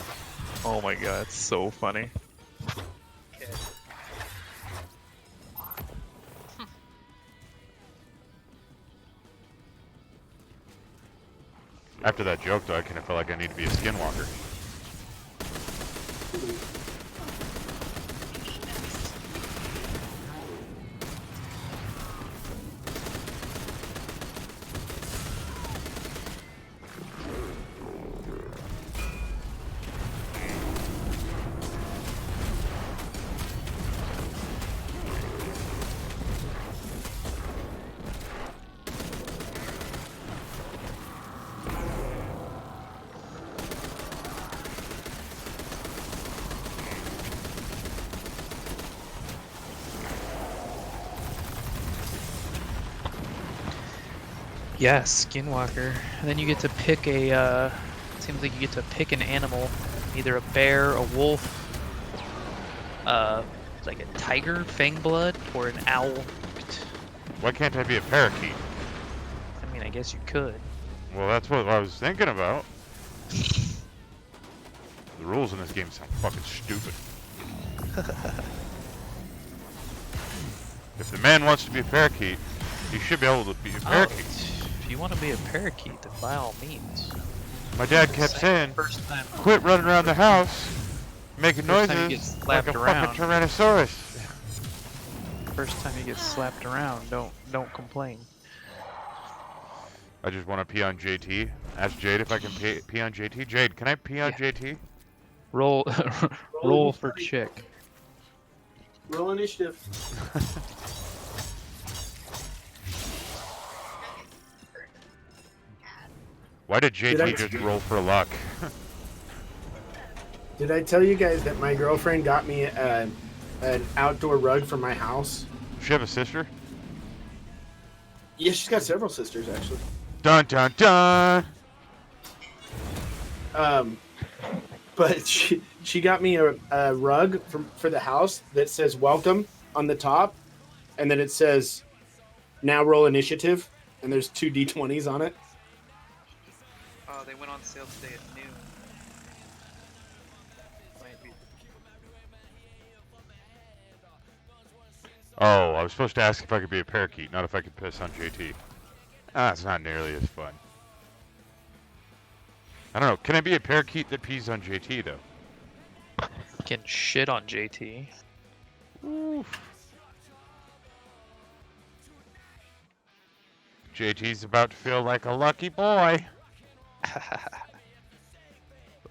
Oh my god, it's so funny. After that joke, though, I kind of feel like I need to be a skinwalker. Yeah, Skinwalker. And then you get to pick a, seems like you get to pick an animal. Either a bear, a wolf, like a tiger, fangblood, or an owl. Why can't I be a parakeet? I mean, I guess you could. Well, that's what I was thinking about. The rules in this game sound fucking stupid. If the man wants to be a parakeet, he should be able to be a parakeet. If you want to be a parakeet, then by all means. My dad kept saying, First time, quit running around the house, making First time you noises get like a slapped around. fucking Tyrannosaurus. first time you get slapped around, don't complain. I just want to pee on JT. Ask Jade if I can pee on JT. Jade, can I pee on JT? Roll, roll for chick. Roll initiative. Why did Did I- JT just roll for luck? Did I tell you guys that my girlfriend got me an outdoor rug for my house? Does she have a sister? Yeah, she's got several sisters actually. Dun dun dun! But she got me a rug for the house that says "Welcome" on the top, and then it says "Now roll initiative," and there's 2 d20s on it. Oh, they went on sale today at noon. Oh, I was supposed to ask if I could be a parakeet, not if I could piss on JT. Ah, it's not nearly as fun. I don't know. Can I be a parakeet that pees on JT, though? Can shit on JT. Oof. JT's about to feel like a lucky boy.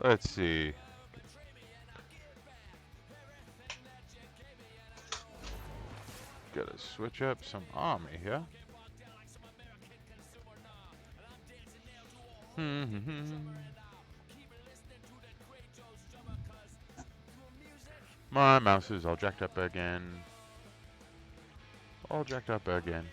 Let's see. Gotta switch up some army here. My mouse is all jacked up again. All jacked up again.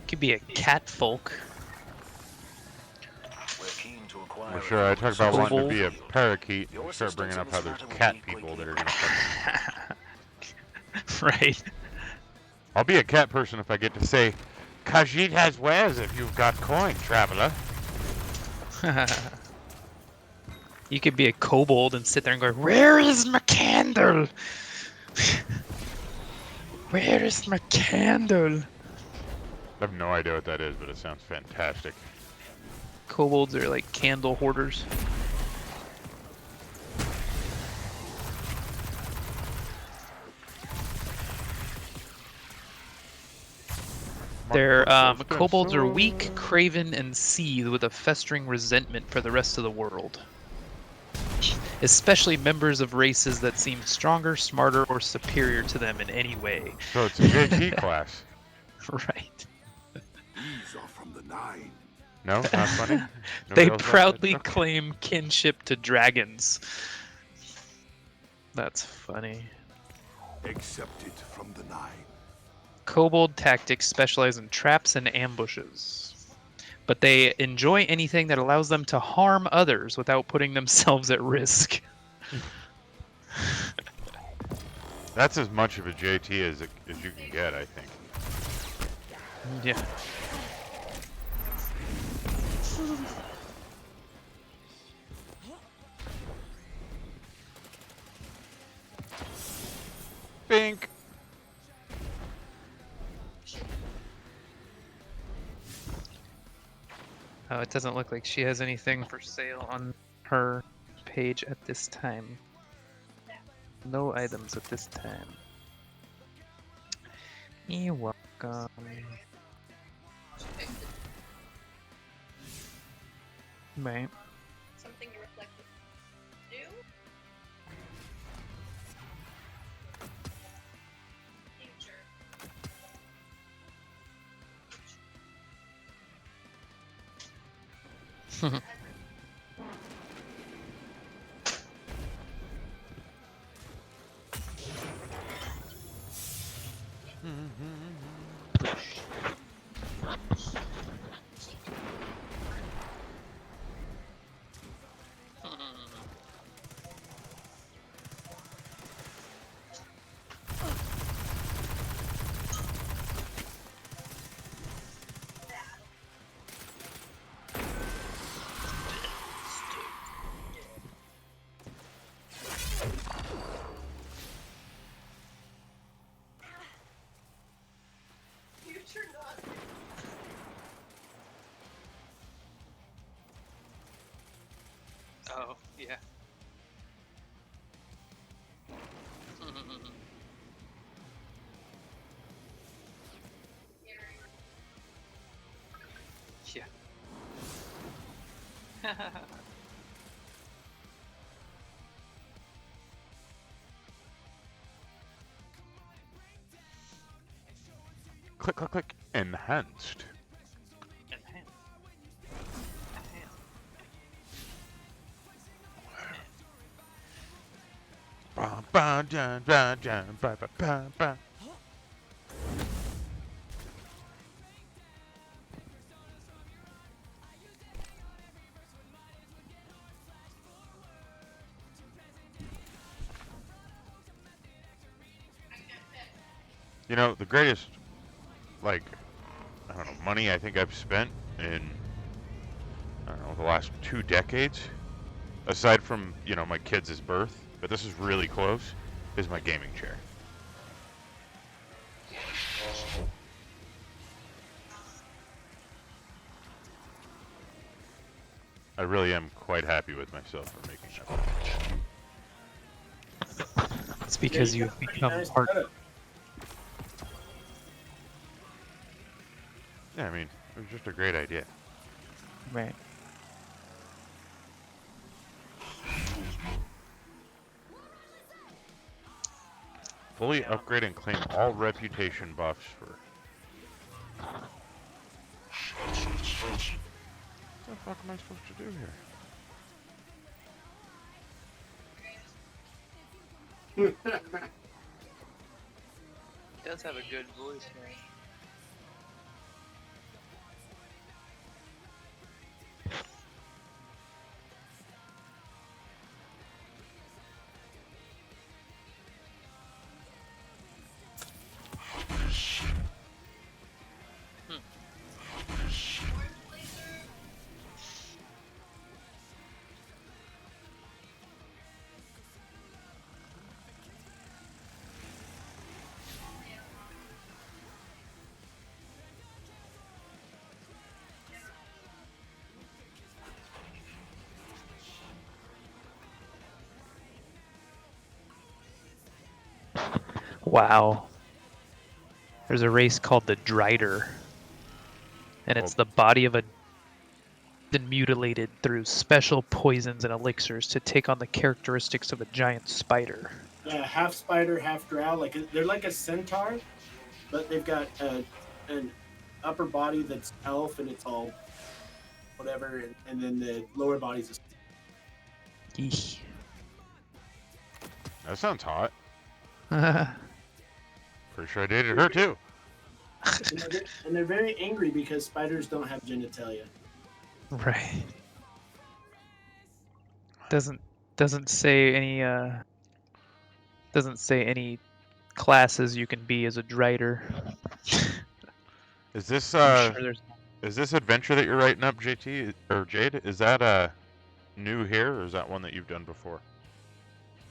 Could be a cat folk. Well, sure, I talk about wanting to be a parakeet and start bringing up how there's cat people that are gonna fucking... Right. I'll be a cat person if I get to say, Khajiit has wares if you've got coin, traveler. You could be a kobold and sit there and go, "Where is my candle? Where is my candle?" I have no idea what that is, but it sounds fantastic. Kobolds are like candle hoarders. Their kobolds are weak, craven, and seethe with a festering resentment for the rest of the world. Especially members of races that seem stronger, smarter, or superior to them in any way. So it's a JT class. Right. These are from the Nine. No, not funny? They Nobody else has proudly that? Okay. claim kinship to dragons. That's funny. Accepted from the Nine. Kobold tactics specialize in traps and ambushes, but they enjoy anything that allows them to harm others without putting themselves at risk. That's as much of a JT as you can get, I think. Yeah. Bink! Oh, it doesn't look like she has anything for sale on her page at this time. No items at this time. You're welcome. Right. Something to reflect new. Future. Future not. Oh, yeah. Yeah. Click, click, click. Enhanced. Enhance. Enhance. Ba, ba, dun, dun, dun, ba, ba, ba, ba. You know, the greatest, like, I don't know, money I think I've spent in, I don't know, the last 2 decades, aside from, you know, my kids' birth, but this is really close, is my gaming chair. I really am quite happy with myself for making that. It's because Yeah, you've become nice part. setup. Yeah, I mean, it was just a great idea. Right. Fully upgrade and claim all reputation buffs for... What the fuck am I supposed to do here? He does have a good voice, man. Wow. There's a race called the Drider, and it's Oh. the body of a been mutilated through special poisons and elixirs to take on the characteristics of a giant spider. Yeah, half spider, half drow. Like they're like a centaur, but they've got an upper body that's elf and it's all whatever, and then the lower body's a Eeh. That sounds hot. Pretty sure I dated her too. and they're very angry because spiders don't have genitalia. Right. Doesn't say any doesn't say any classes you can be as a Drider. Is this I'm sure there's is this adventure that you're writing up, JT or Jade? Is that new here, or is that one that you've done before?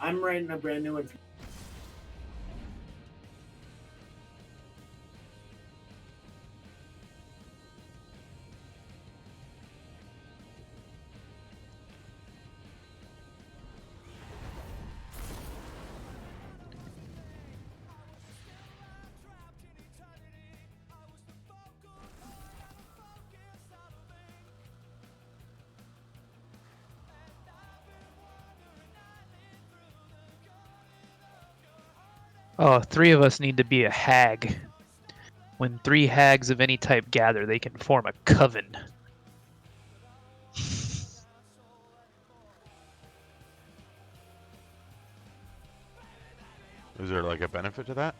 I'm writing a brand new one. Oh, 3 of us need to be a hag. When 3 hags of any type gather, they can form a coven. Is there like a benefit to that?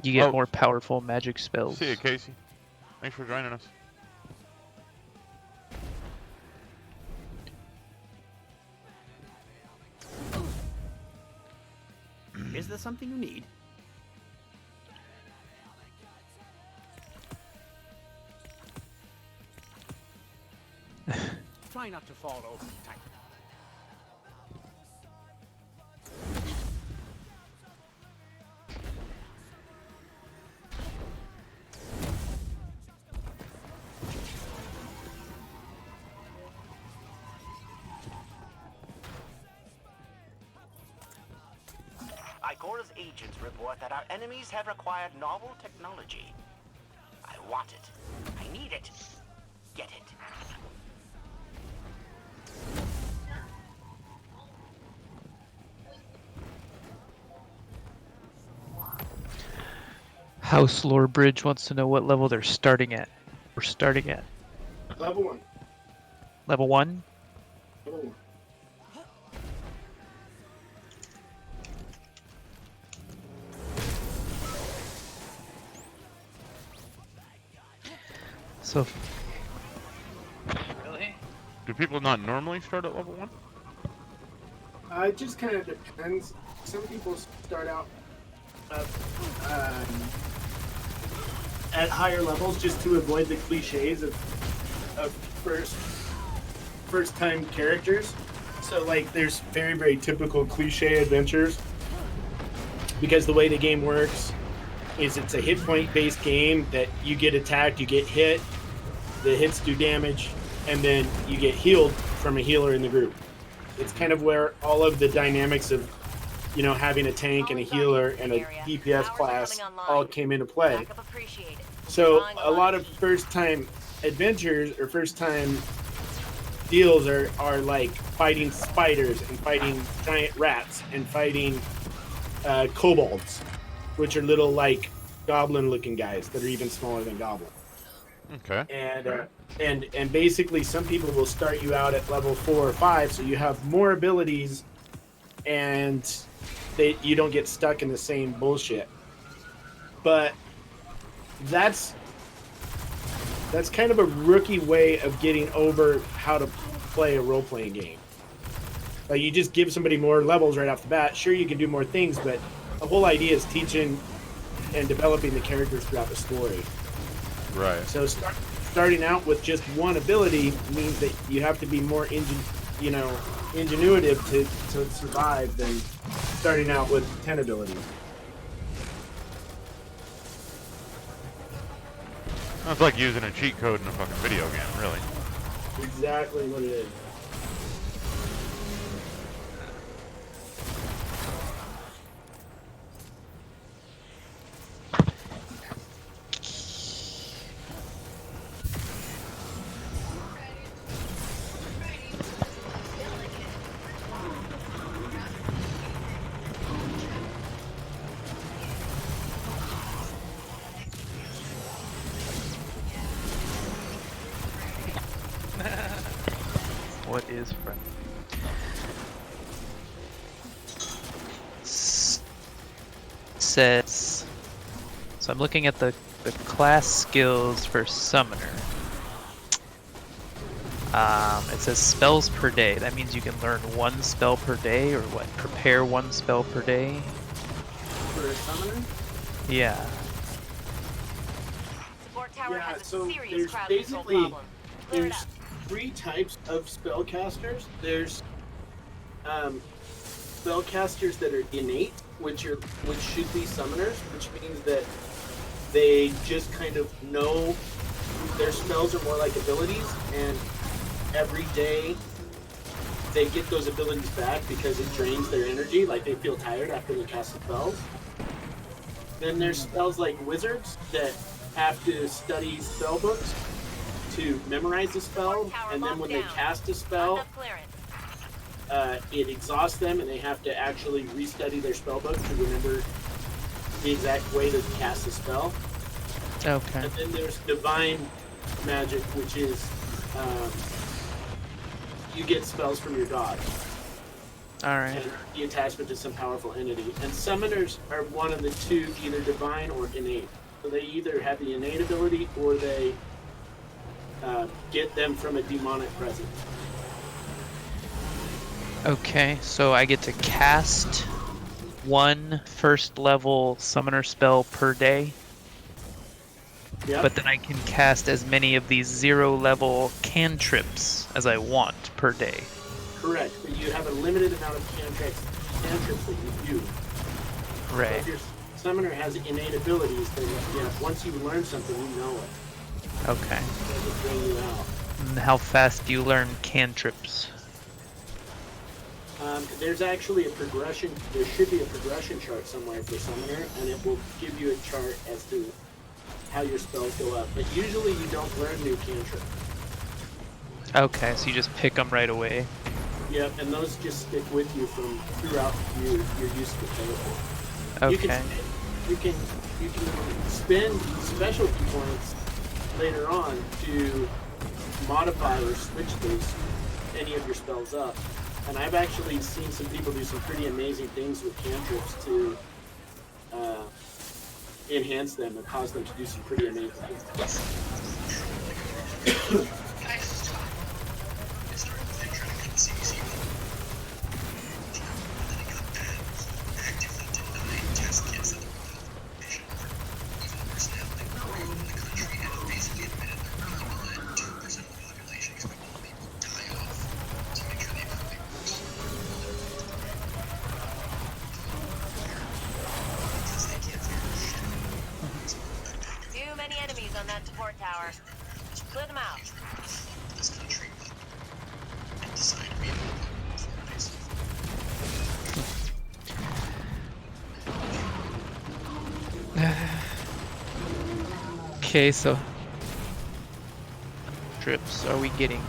You get Oh. more powerful magic spells. See you, Casey. Thanks for joining us. Is there something you need? Try not to fall over tight. Igora's agents report that our enemies have acquired novel technology. I want it. I need it. Get it. House Lore Bridge wants to know what level they're starting at. We're starting at Level 1. level 1. Level 1. So Really? Do people not normally start at level 1? It just kind of depends. Some people start out at higher levels just to avoid the cliches of first time characters. So like there's very, very typical cliche adventures because the way the game works is it's a hit point based game that you get attacked, you get hit, the hits do damage, and then you get healed from a healer in the group. It's kind of where all of the dynamics of, you know, having a tank and a healer and a DPS class all came into play. So a lot of first time adventures or first time deals are like fighting spiders and fighting giant rats and fighting kobolds, which are little like goblin looking guys that are even smaller than goblin. Okay. And basically some people will start you out at level 4 or 5, so you have more abilities and you don't get stuck in the same bullshit. But that's kind of a rookie way of getting over how to play a role-playing game. Like you just give somebody more levels right off the bat. Sure, you can do more things, but the whole idea is teaching and developing the characters throughout the story. Right. So starting out with just one ability means that you have to be more ingenuitive to survive than starting out with 10 abilities. That's like using a cheat code in a fucking video game, really. Exactly what it is. what is friend? Says. So I'm looking at the class skills for summoner. It says spells per day. That means you can learn 1 spell per day, or what? Prepare 1 spell per day. For a summoner? Yeah. Support tower Yeah, has a so serious there's crowd control basically problem. Clear it there's up. 3 types of spellcasters. There's spellcasters that are innate, which should be summoners, which means that they just kind of know their spells are more like abilities, and every day they get those abilities back because it drains their energy, like they feel tired after they cast the spells. Then there's spells like wizards that have to study spell books to memorize the spell, and then when they cast a spell, Enough clearance. it exhausts them and they have to actually restudy their spell book to remember the exact way to cast a spell. Okay. And then there's divine magic, which is you get spells from your god All right. and the attachment to some powerful entity. And summoners are one of the two, either divine or innate. So they either have the innate ability or they get them from a demonic presence. Okay, so I get to cast one first level summoner spell per day, Yep. but then I can cast as many of these 0 level cantrips as I want per day. Correct. But you have a limited amount of cantrips that you do. So Right. if your summoner has innate abilities, then once you learn something, you know it. Okay. It doesn't drain you out. And how fast do you learn cantrips? There's actually a progression. There should be a progression chart somewhere for Summoner, and it will give you a chart as to how your spells go up. But usually you don't learn new cantrip. Okay, so you just pick them right away. Yep, and those just stick with you from throughout your use of the table. Okay. You can spend specialty points later on to modify or switch any of your spells up. And I've actually seen some people do some pretty amazing things with cantrips to enhance them and cause them to do some pretty amazing things. Too many enemies on that support tower. Clear them out. Okay, so trips are we getting?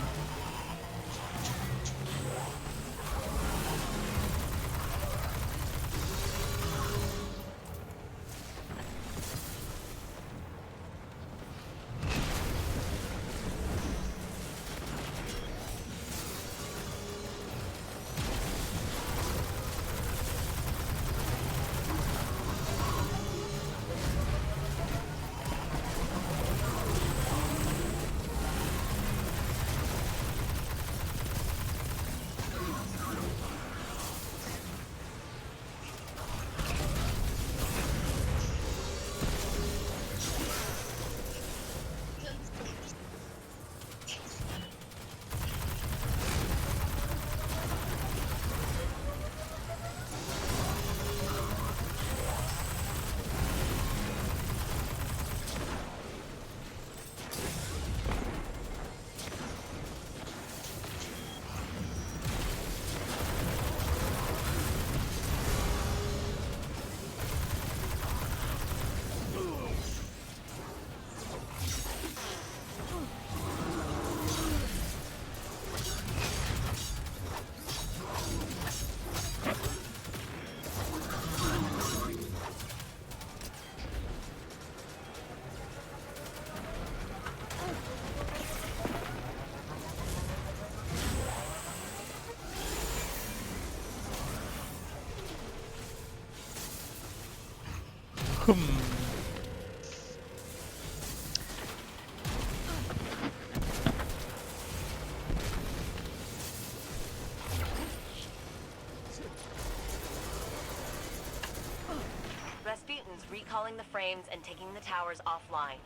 Rasputin's recalling the frames and taking the towers offline.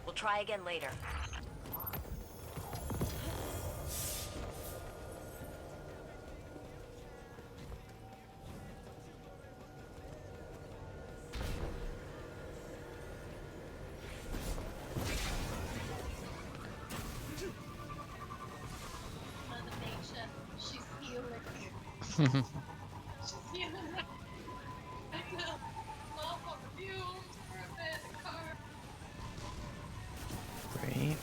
We'll try again later. She's healing. She's healing right now. Mom on the fumes for a bit in the car. Great.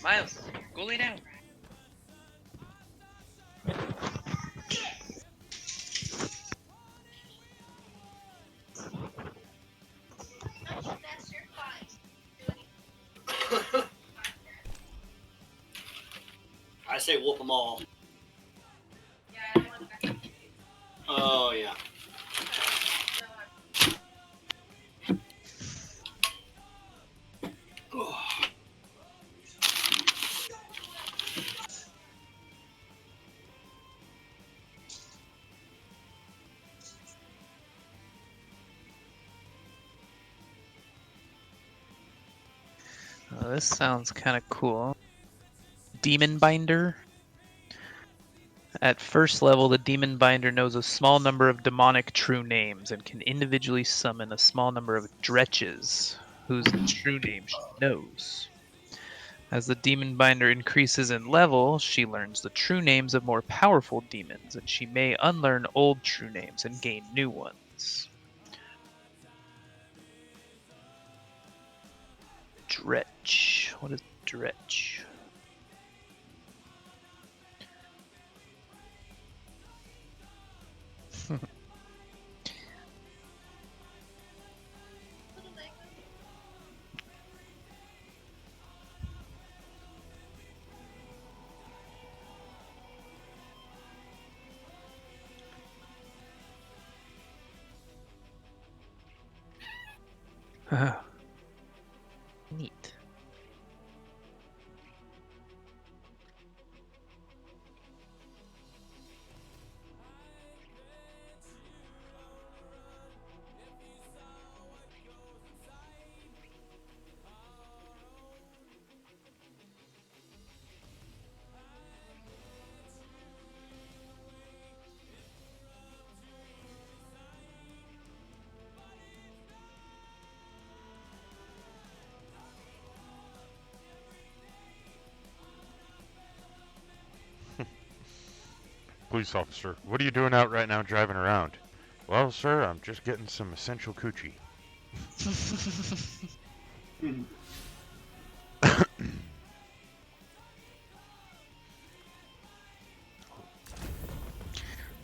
Miles, go lay down. That's your fine. I say whoop them all. Yeah, I want that. Oh yeah. Oh, this sounds kind of cool. Demon Binder. At first level, the Demon Binder knows a small number of demonic true names and can individually summon a small number of dretches, whose true name she knows. As the Demon Binder increases in level, she learns the true names of more powerful demons, and she may unlearn old true names and gain new ones. Dretch. What is Dretch? Neat. Police officer, what are you doing out right now driving around? Well, sir, I'm just getting some essential coochie.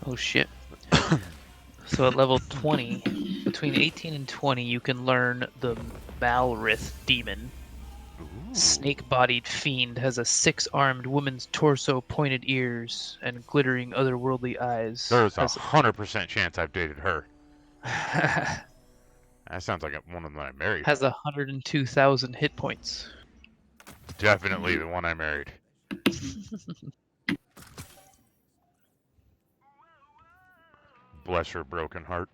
Oh shit. So at level 20, between 18 and 20, you can learn the Malrith Demon. Ooh. Snake-bodied fiend has a 6-armed woman's torso, pointed ears, and glittering otherworldly eyes. There's 100% chance I've dated her. Has That sounds like one of them I married. 102,000 hit points. Definitely the one I married. Bless her broken heart.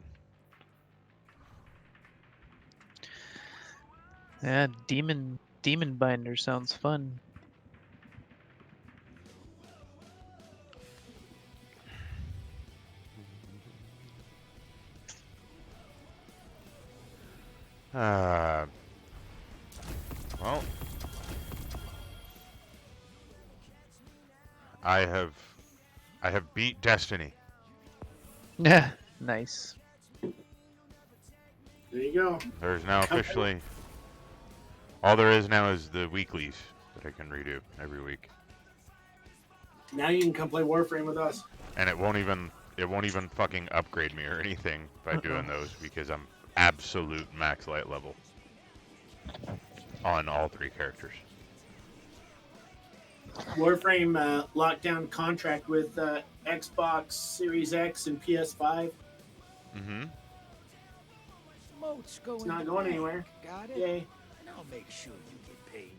Yeah, Demon Binder sounds fun. Well, I have beat Destiny. Yeah, nice. There you go. There's now officially all there is now is the weeklies that I can redo every week. Now you can come play Warframe with us. And it won't even fucking upgrade me or anything by doing those because I'm absolute max light level on all 3 characters. Warframe lockdown contract with Xbox Series X and PS5. Mm-hmm. It's not going anywhere. Got it? Yay. And I'll make sure you get paid.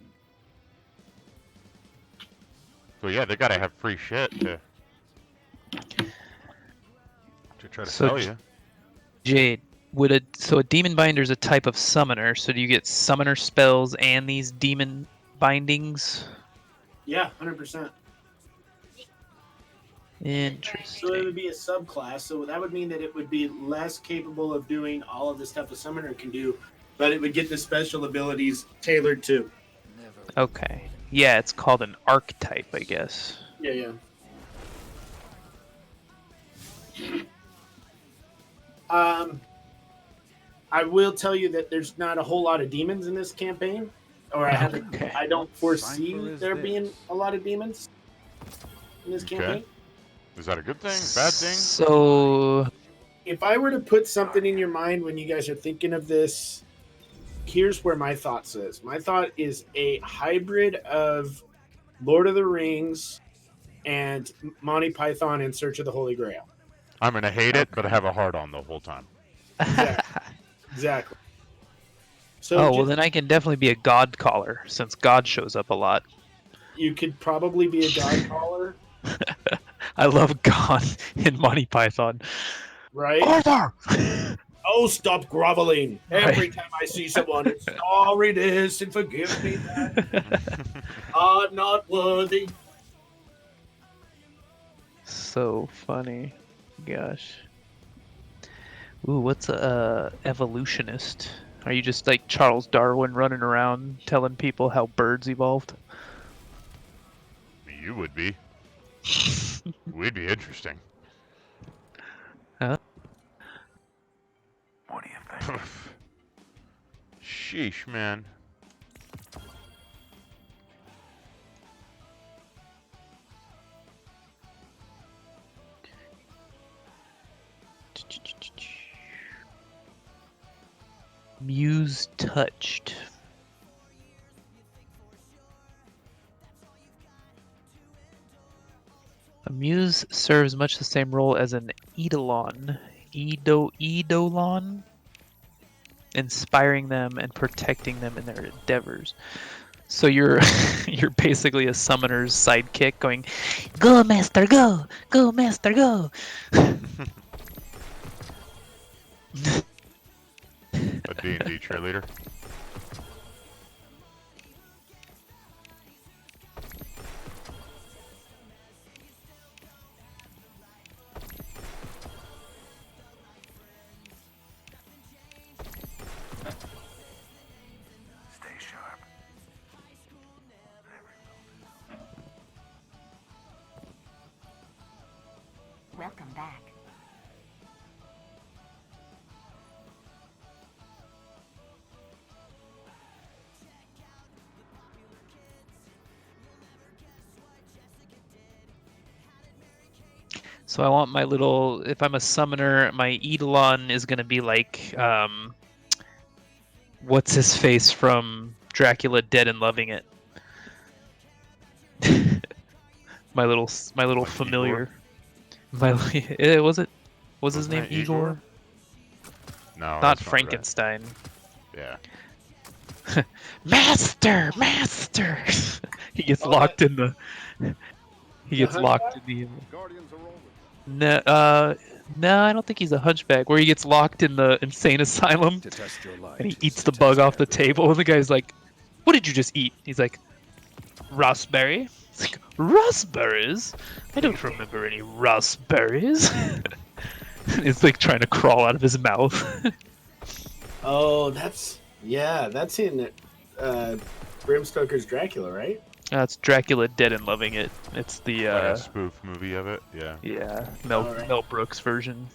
So yeah, they gotta have free shit to try to So sell you. Jade, so a Demon Binder is a type of summoner, so do you get summoner spells and these demon bindings? Yeah, 100%. Interesting. So it would be a subclass. So that would mean that it would be less capable of doing all of the stuff a summoner can do, but it would get the special abilities tailored to. Okay. Yeah, it's called an archetype, I guess. Yeah. I will tell you that there's not a whole lot of demons in this campaign. or Okay. I don't foresee Cipher is there this. being a lot of demons in this Okay. campaign. Is that a good thing? Bad thing? So If I were to put something in your mind when you guys are thinking of this, here's where my thoughts is. My thought is a hybrid of Lord of the Rings and Monty Python in Search of the Holy Grail. I'm gonna hate it, but I have a heart on the whole time. Exactly. So oh well, then I can definitely be a god caller since God shows up a lot. you could probably be a god caller, I love God in Monty Python. right? Arthur. Oh, stop groveling. Right. Every time I see someone, it's sorry this and forgive me that. I'm not worthy. So funny. Gosh. Ooh, what's a evolutionist? Are you just like Charles Darwin running around telling people how birds evolved? You would be. We'd be interesting. Huh? What do you think? Sheesh, man. Muse touched. A muse serves much the same role as an eidolon, eidolon, inspiring them and protecting them in their endeavors. So you're you're basically a summoner's sidekick going, "Go, master, go! Go, master, go!" A D&D cheerleader. Stay sharp. Welcome back. So I want my little. If I'm a summoner, my eidolon is gonna be like, what's his face from Dracula Dead and Loving It. my little Like familiar. Was his Wasn't name that Igor? Igor? No, Not that's Frankenstein. Yeah. Master. He gets locked in the. He gets locked in the. Guardians are rolling. No, I don't think he's a hunchback. Where he gets locked in the insane asylum To test your light. and he eats is the to bug test off the everyone. table, and the guy's like, "What did you just eat?" He's like, "Raspberry." It's like, raspberries? I don't remember any raspberries. It's like trying to crawl out of his mouth. Oh, that's in Bram Stoker's Dracula, right? That's Dracula Dead and Loving It. It's the Like a spoof movie of it. Yeah. Alright. Mel Brooks version.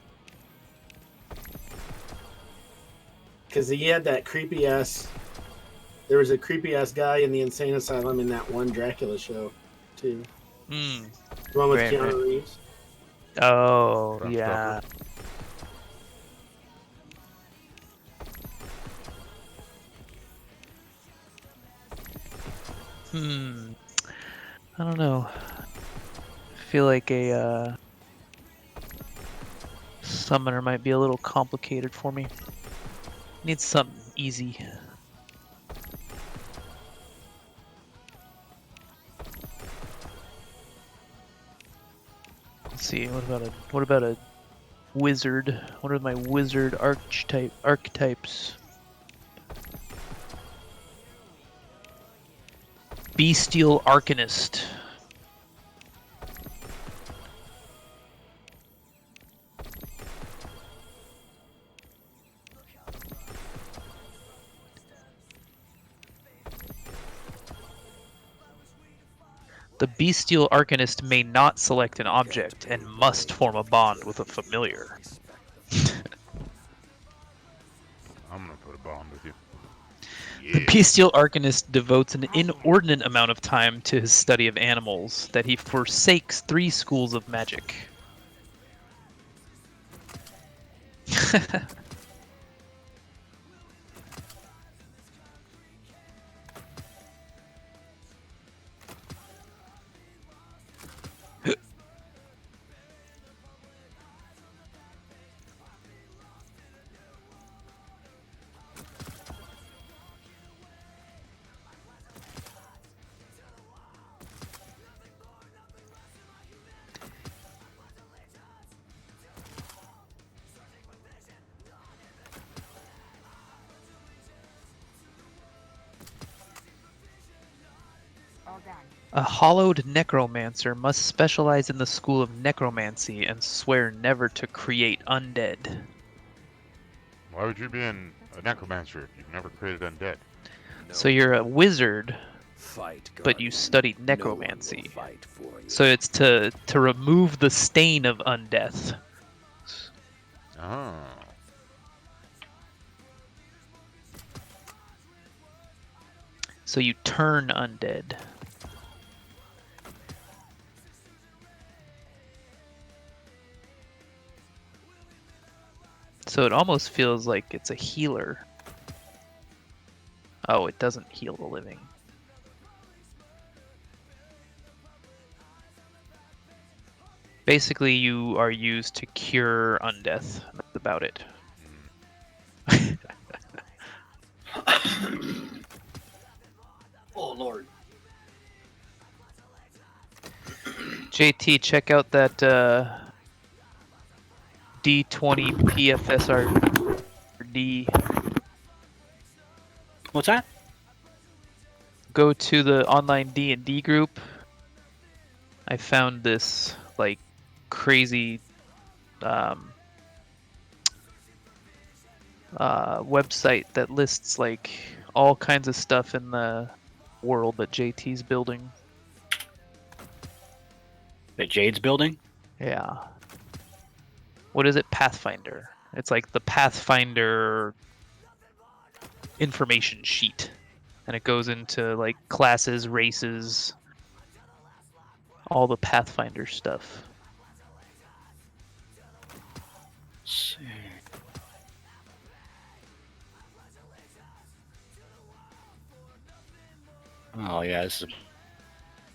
Because he had that creepy ass. There was a creepy ass guy in the insane asylum in that one Dracula show, too. Hmm. The one with Right, Keanu right. Reeves. Oh, Bram yeah. Stoker. I don't know. I feel like a summoner might be a little complicated for me. Need something easy. Let's see. What about a wizard? What are my wizard archetypes? Bestial Arcanist. The Bestial Arcanist may not select an object and must form a bond with a familiar. I'm gonna put a bond with you. The Yeah. bestial arcanist devotes an inordinate amount of time to his study of animals that he forsakes 3 schools of magic. A hollowed necromancer must specialize in the school of necromancy and swear never to create undead. Why would you be a necromancer if you've never created undead? So you're a wizard, Fight, but you Guardian. studied No one will necromancy. fight for you. So it's to remove the stain of undeath. Oh. So you turn undead. So it almost feels like it's a healer. Oh, it doesn't heal the living. Basically, you are used to cure undeath. That's about it. Oh Lord. JT, check out that D20 PFSRD. What's that? Go to the online D&D group. I found this like crazy website that lists like all kinds of stuff in the world that JT's building. That Jade's building? Yeah. What is it? Pathfinder. It's like the Pathfinder information sheet. And it goes into like classes, races, all the Pathfinder stuff. Let's see. Oh yeah, this is a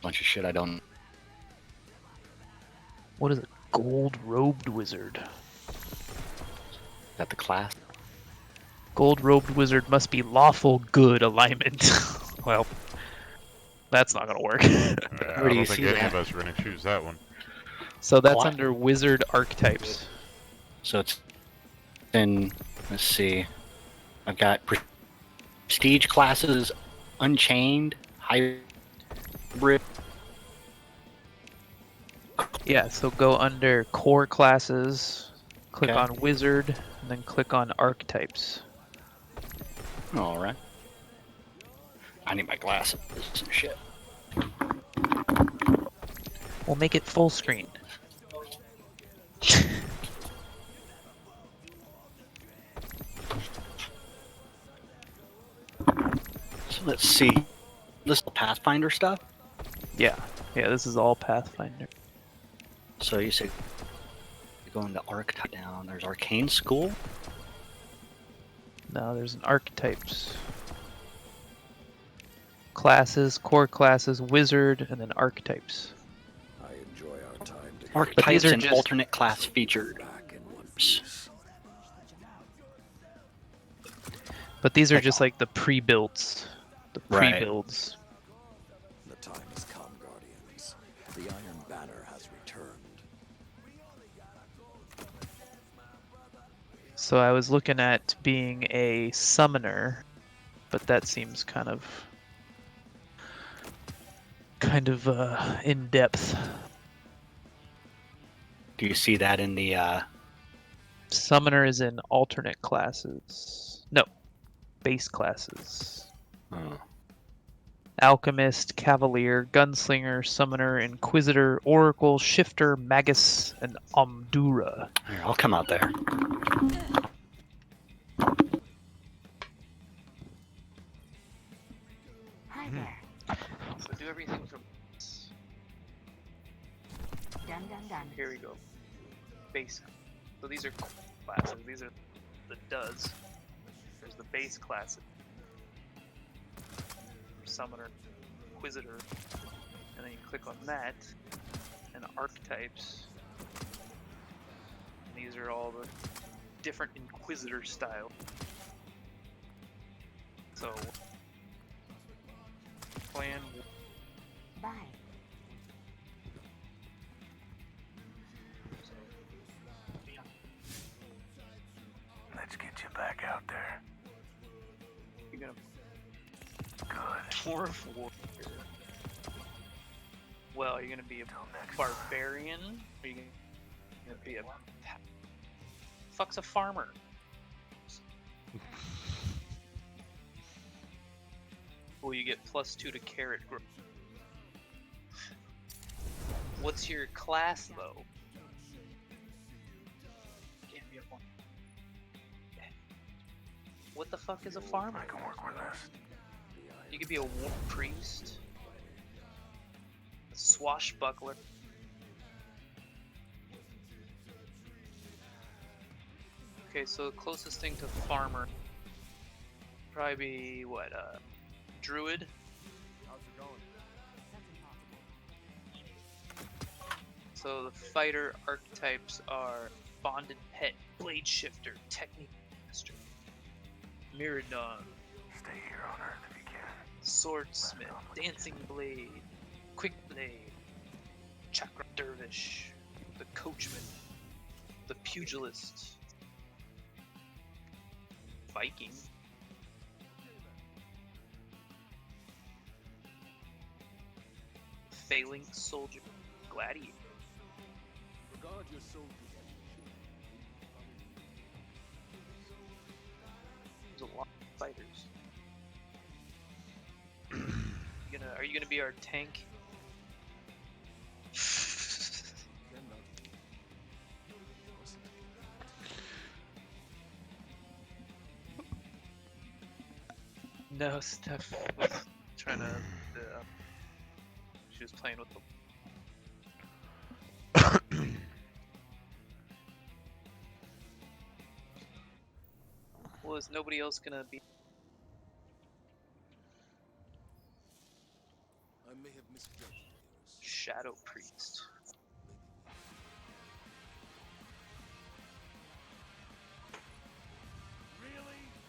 bunch of shit I don't. What is a gold-robed wizard? Got the class. Gold-robed wizard must be lawful good alignment. Well, that's not gonna work. I Where do you don't think see any that? of us are going to choose that one. So that's What? under wizard archetypes. So it's in. Let's see. I've got prestige classes, unchained, hybrid. Yeah, so go under core classes, click Okay. on wizard, and then click on archetypes. All right. I need my glasses and shit. We'll make it full screen. So let's see. This is Pathfinder stuff. Yeah, this is all Pathfinder. So you say go into archetype down. There's arcane school. No, there's an archetypes. Classes, core classes, wizard, and then archetypes. I enjoy our time together. Archetypes are and just- alternate class featured. Back in one piece. But these are just like the pre-builds. The Right. pre-builds. The time has come, Guardians. The Iron Banner has returned. So I was looking at being a summoner, but that seems kind of in depth. Do you see that in the? Summoner is in alternate classes. No, base classes. Oh. Alchemist, Cavalier, Gunslinger, Summoner, Inquisitor, Oracle, Shifter, Magus, and Omdura. Here, I'll come out there. So do everything from. Here we go. Base. So these are classes. These are the does. There's the base classes. Summoner, Inquisitor, and then you click on that, and archetypes. And these are all the different Inquisitor style. So, plan. Bye. Let's get you back out there. You're gonna Good. dwarf warrior. Well, you're gonna be a barbarian. Or you're gonna be a fuck's a farmer. Well, you get +2 to carrot growth. What's your class though? Can't be a farmer. What the fuck is a farmer? I can work with this. You could be a war priest, a swashbuckler. Okay, so the closest thing to farmer probably be what, druid? So the fighter archetypes are bonded pet, blade shifter, technique master, Miradon, Stay here on Earth if you can. swordsmith, dancing blade, quick blade, chakra dervish, the coachman, the pugilist, Viking, phalanx soldier, gladiator. There's a lot of fighters. Are you gonna be our tank? No, Steph was trying to. She was playing with the. Well, is nobody else gonna be? I may have misjudged Shadow Priest.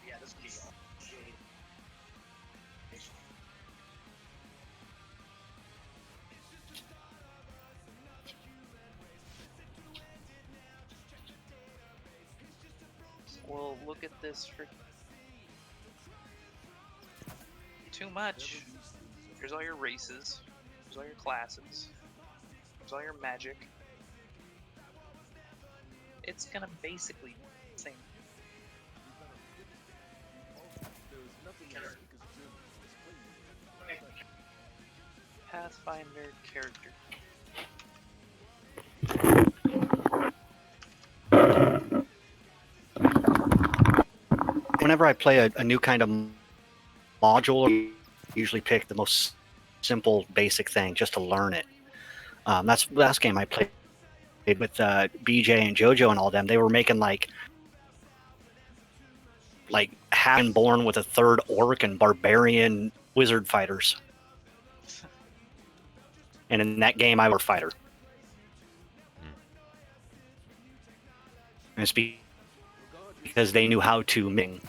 Yeah, this would be shade. Well, look at this for. Too much. Here's all your races. Here's all your classes. Here's all your magic. It's gonna basically be the same. Pathfinder character. Whenever I play a new kind of module, I usually pick the most simple, basic thing just to learn it. That's the last game I played with BJ and JoJo and all them. They were making like having born with a third orc and barbarian wizard fighters. And in that game, I was a fighter. And it's because they knew how to ming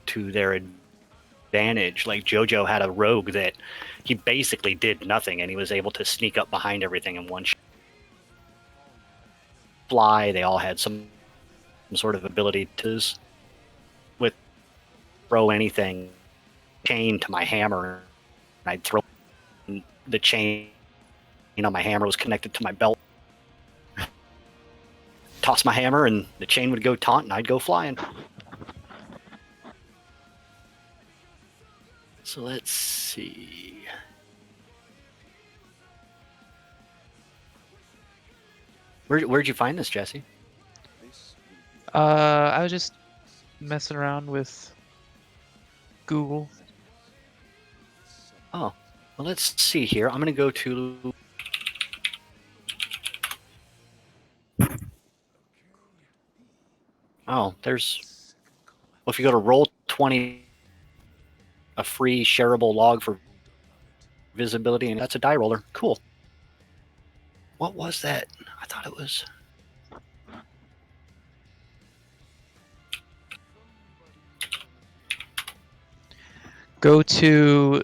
to their advantage. Like JoJo had a rogue that he basically did nothing, and he was able to sneak up behind everything in one shot. Fly, they all had some sort of ability to with throw anything, chain to my hammer, and I'd throw the chain. My hammer was connected to my belt. Toss my hammer, and the chain would go taut, and I'd go flying. So let's see. Where'd you find this, Jesse? I was just messing around with Google. Oh, well, let's see here. I'm going to go to. Oh, there's. Well, if you go to Roll20, a free shareable log for visibility, and that's a die roller. Cool. What was that? I thought it was. Go to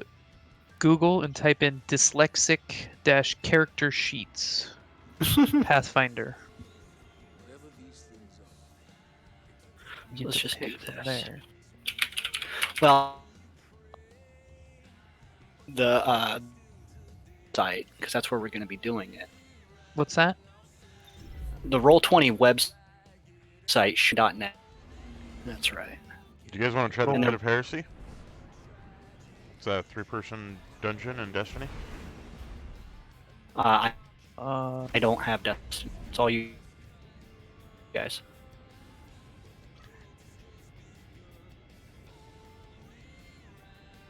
Google and type in dyslexic-character sheets. Pathfinder. Get Let's to just do pick from this. there. Well, the site, because that's where we're going to be doing it. What's that? The Roll20 website, .net. That's right. Do you guys want to try the And Pit then- of Heresy? It's a 3-person dungeon in Destiny. I Uh, don't have Destiny. It's all you guys.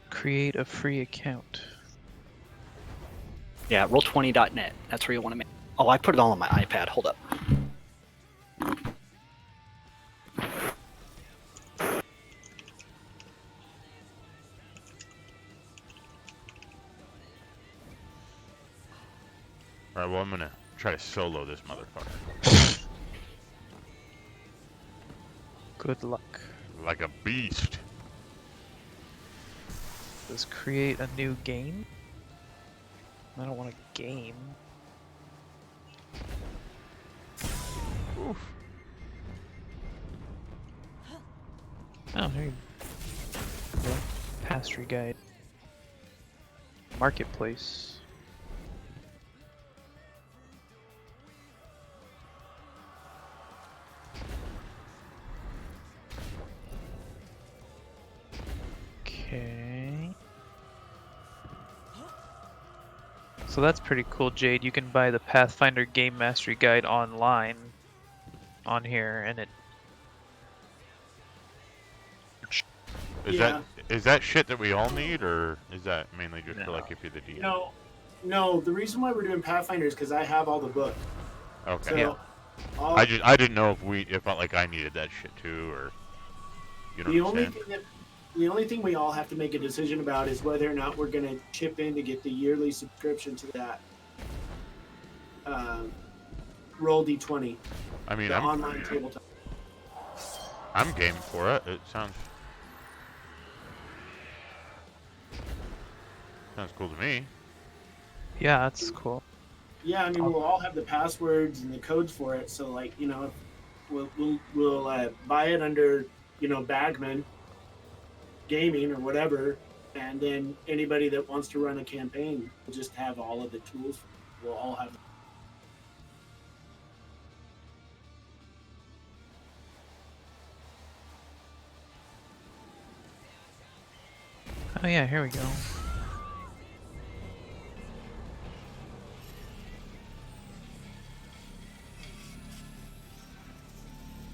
create a free account. Yeah, roll20.net. That's where you want to make. Oh, I put it all on my iPad. Hold up. Alright, well, I'm gonna try to solo this motherfucker. Good luck. Like a beast. Does create a new game? I don't want a game. Oof. Oh, there you go. Pastry guide. Marketplace. Okay. So that's pretty cool, Jade. You can buy the Pathfinder Game Mastery Guide online on here, and it Is that shit that we all need, or is that mainly just for like if you're the DM? No. The reason why we're doing Pathfinder is because I have all the books. Okay. So, Yeah. all, I didn't know if like I needed that shit too, or you know the what I'm only saying? thing that the only thing we all have to make a decision about is whether or not we're going to chip in to get the yearly subscription to that Roll D20, I mean, the online tabletop. I'm game for it. It sounds cool to me. yeah, that's cool. Yeah, I mean, we'll all have the passwords and the codes for it. So, like, you know, we'll buy it under, you know, Bagman Gaming or whatever, and then anybody that wants to run a campaign will just have all of the tools. We'll all have. Oh yeah, here we go.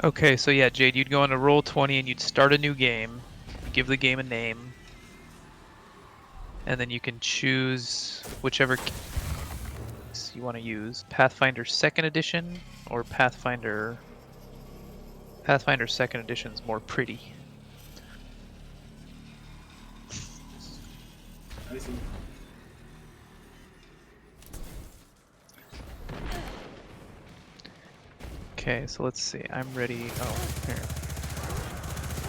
Okay, so yeah, Jade, you'd go into Roll20 and you'd start a new game, give the game a name, and then you can choose whichever case you want to use. Pathfinder 2nd Edition or Pathfinder 2nd Edition is more pretty. I see. Okay, so let's see. I'm ready. Oh, here.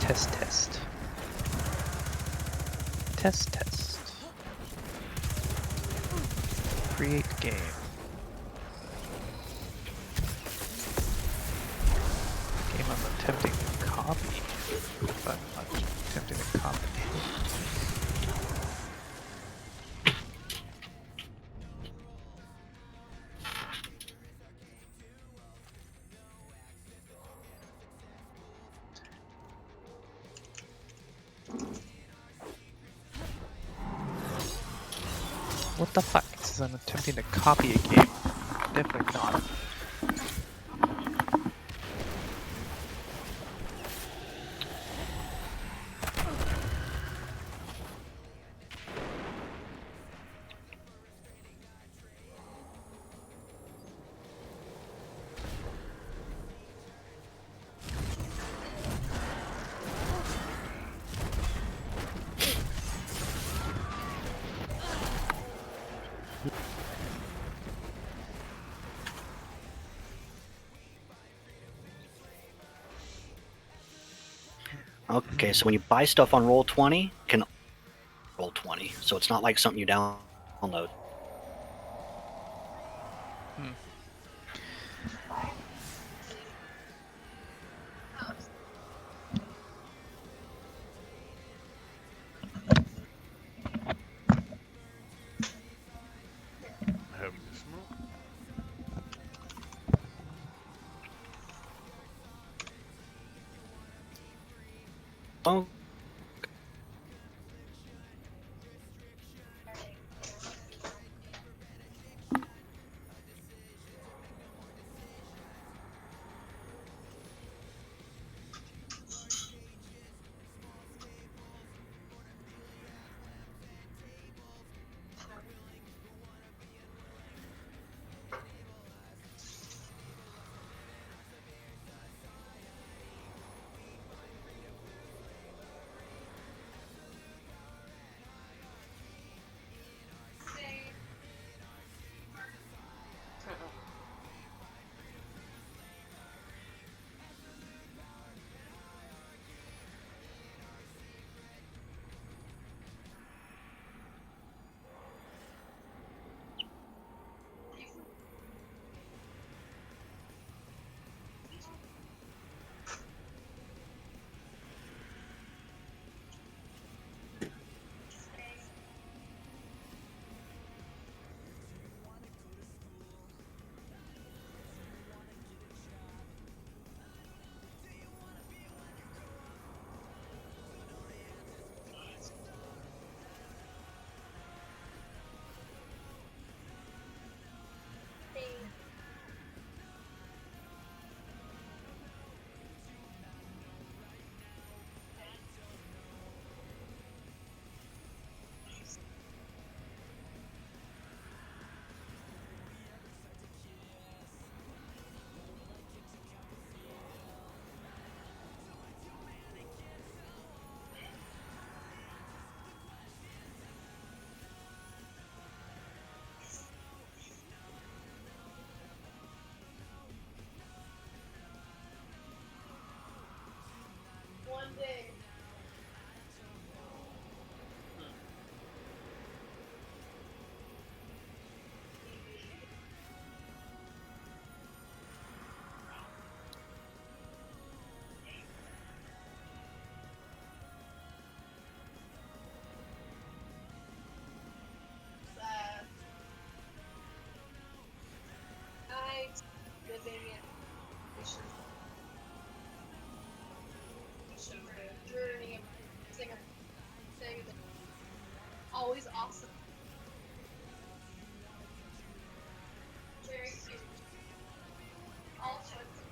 Test. Create game. Game I'm attempting to copy, but I'm not attempting to copy. What the fuck? It says I'm attempting to copy a game. Definitely not. Okay, so when you buy stuff on Roll20, you can Roll20, so it's not like something you download. Hmm. Having a smoke. Oh, One day. Sad. Night. Living it. We should journey of singer. Always awesome. Very cute. All sorts of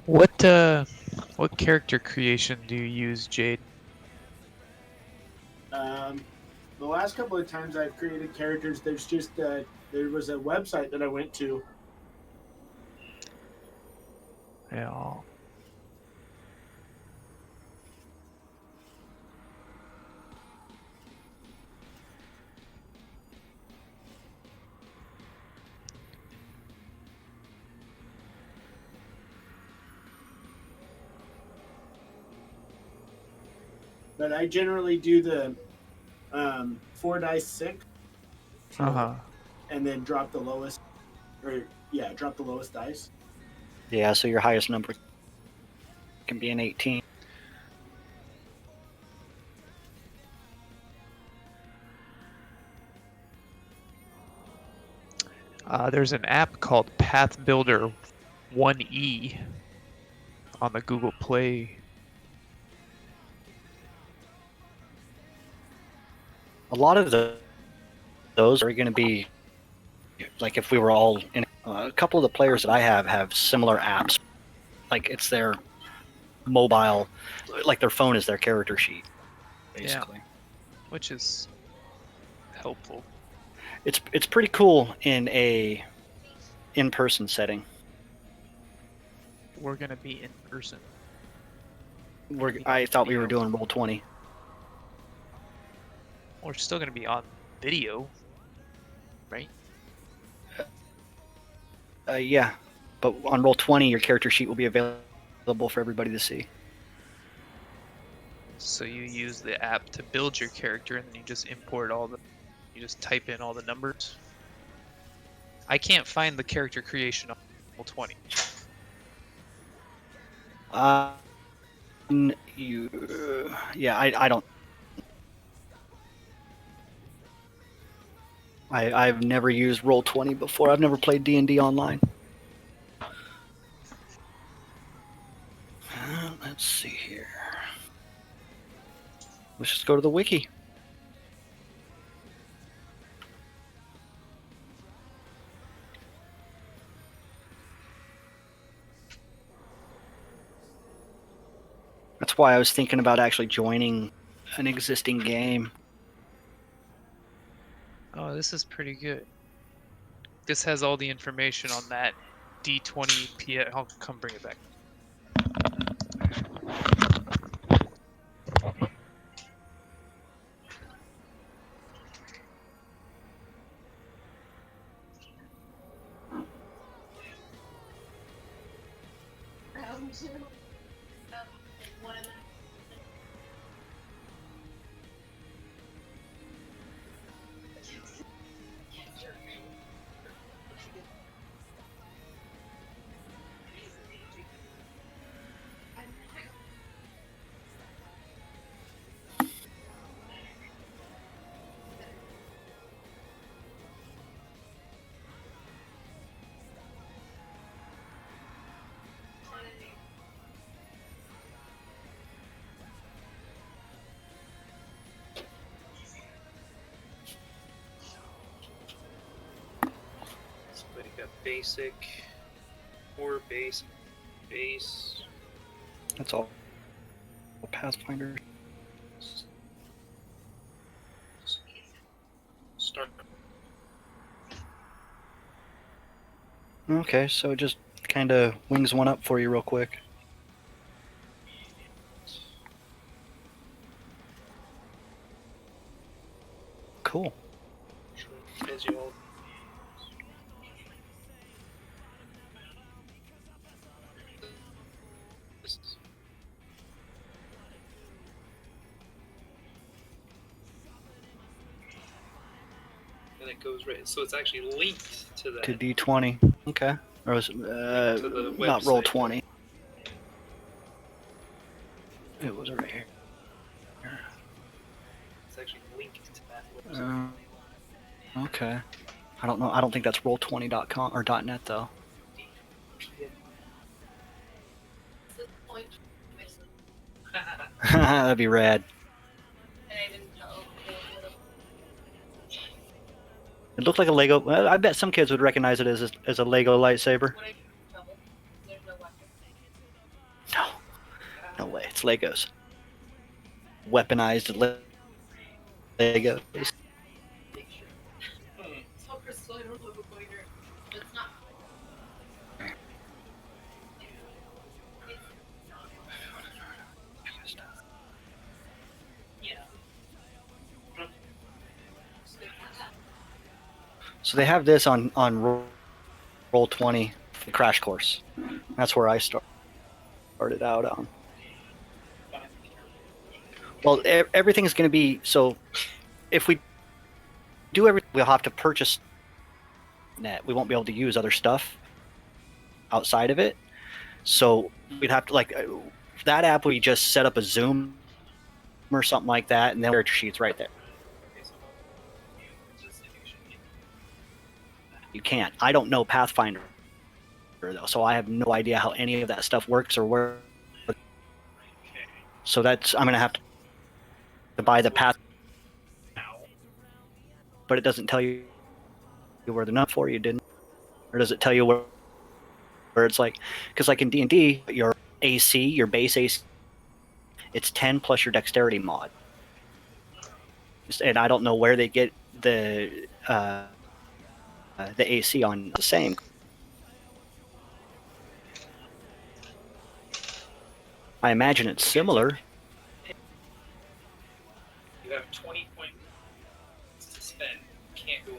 What character creation do you use, Jade? The last couple of times I've created characters, there's just there was a website that I went to. Yeah. But I generally do the 4 dice 6, Uh-huh. and then drop the lowest, drop the lowest dice. Yeah, so your highest number can be an 18. There's an app called Path Builder 1E on the Google Play. A lot of those are going to be like if we were all in. A couple of the players that I have similar apps. Like it's their mobile, like their phone is their character sheet, basically. Which is helpful. It's pretty cool in a in-person setting. We're gonna be in person. I thought we were doing Roll20. We're still gonna be on video, right? Yeah, but on Roll20, your character sheet will be available for everybody to see. So you use the app to build your character, and then you just import you just type in all the numbers. I can't find the character creation on Roll20. I don't. I've never used Roll20 before. I've never played D&D online. Let's see here. Let's just go to the wiki. That's why I was thinking about actually joining an existing game. Oh, this is pretty good. This has all the information on that D20 PS. I'll come bring it back. Round 2. One of them. So we got basic, or base. That's all. Pathfinder. Start. Okay, so it just kind of wings one up for you real quick. Cool. As you all. And it goes right. So it's actually linked to that. To D20. Okay. Or was to the not website. Roll20. It was right here. It's actually linked to that website. Okay. I don't know. I don't think that's Roll20.com or .net though. This point. That'd be rad. And I didn't know. It looked like a Lego. Well, I bet some kids would recognize it as a Lego lightsaber. When I trouble, there's no weapon. No, no way. It's Legos. Weaponized Legos. Tell Crystal I don't have a pointer. That's not. Yeah. So they have this on Roll 20, the crash course. That's where I started out on. Well, everything's going to be so. If we do everything, we'll have to purchase net. We won't be able to use other stuff outside of it. So we'd have to that app. We just set up a Zoom or something like that, and then character sheets right there. You can't. I don't know Pathfinder though, so I have no idea how any of that stuff works or where. So that's I'm gonna have to buy the path, but it doesn't tell you where they're not for you, didn't? Or does it tell you where it's like? Because like in D&D, your AC, your base AC, it's 10 plus your dexterity mod, and I don't know where they get the AC on the same. I imagine it's similar. You have 20 points to spend. You can't go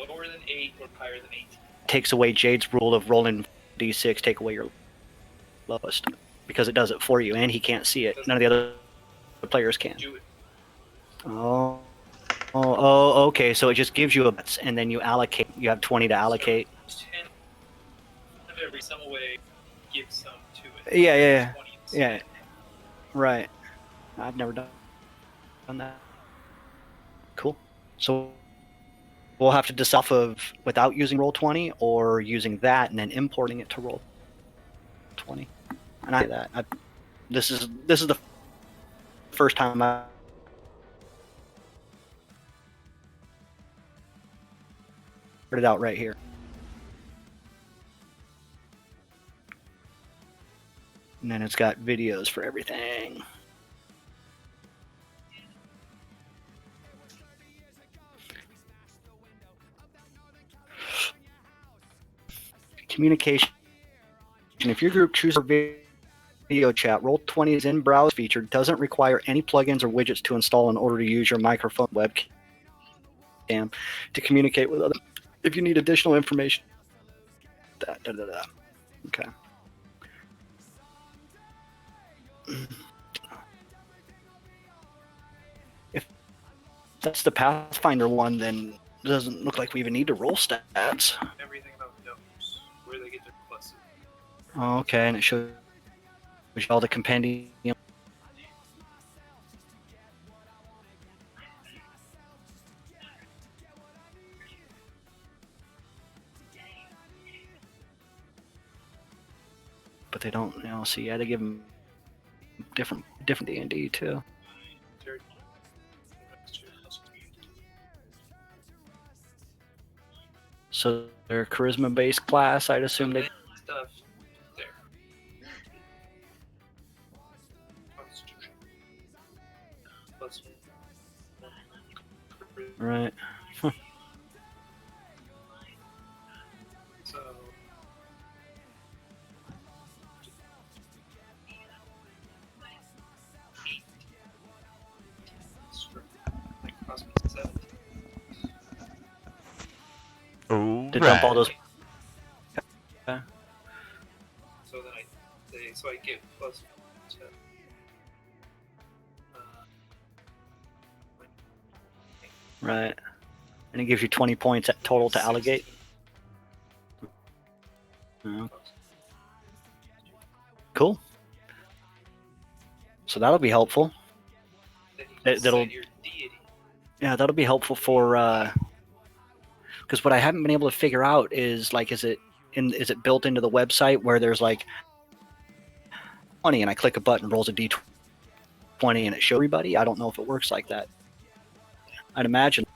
lower than 8 or higher than 18. Takes away Jade's rule of rolling D6, take away your lowest, because it does it for you, and he can't see it. None of the other players can. Do it. Oh, okay. So it just gives you and then you allocate. You have 20 to allocate. So 10 of every some way gives some to it. Yeah. 20 Yeah. Right. I've never done that. Cool. So we'll have to decide off of without using Roll20 or using that and then importing it to Roll20. And I that. This is the first time I put it out right here. And then it's got videos for everything. Communication. If your group chooses video chat, Roll20's in-browse feature doesn't require any plugins or widgets to install in order to use your microphone webcam to communicate with others. If you need additional information, okay. If that's the Pathfinder one, then it doesn't look like we even need to roll stats. Everything about notes, where they get their pluses. Oh, okay, and it shows all the compendium. But they don't, see, yeah, they give them different D&D too. So they're charisma-based class, I'd assume they... Stuff there. Constitution. Plus Right. So like possibly 7. Oh, To dump all those... So then I get plus 10. Right. And it gives you 20 points at total to allocate. Cool. So that'll be helpful. That'll... Yeah, that'll be helpful for... Because what I haven't been able to figure out is, like, is it built into the website where there's, like, 20 and I click a button, rolls a d20 and it shows everybody? I don't know if it works like that. I'd imagine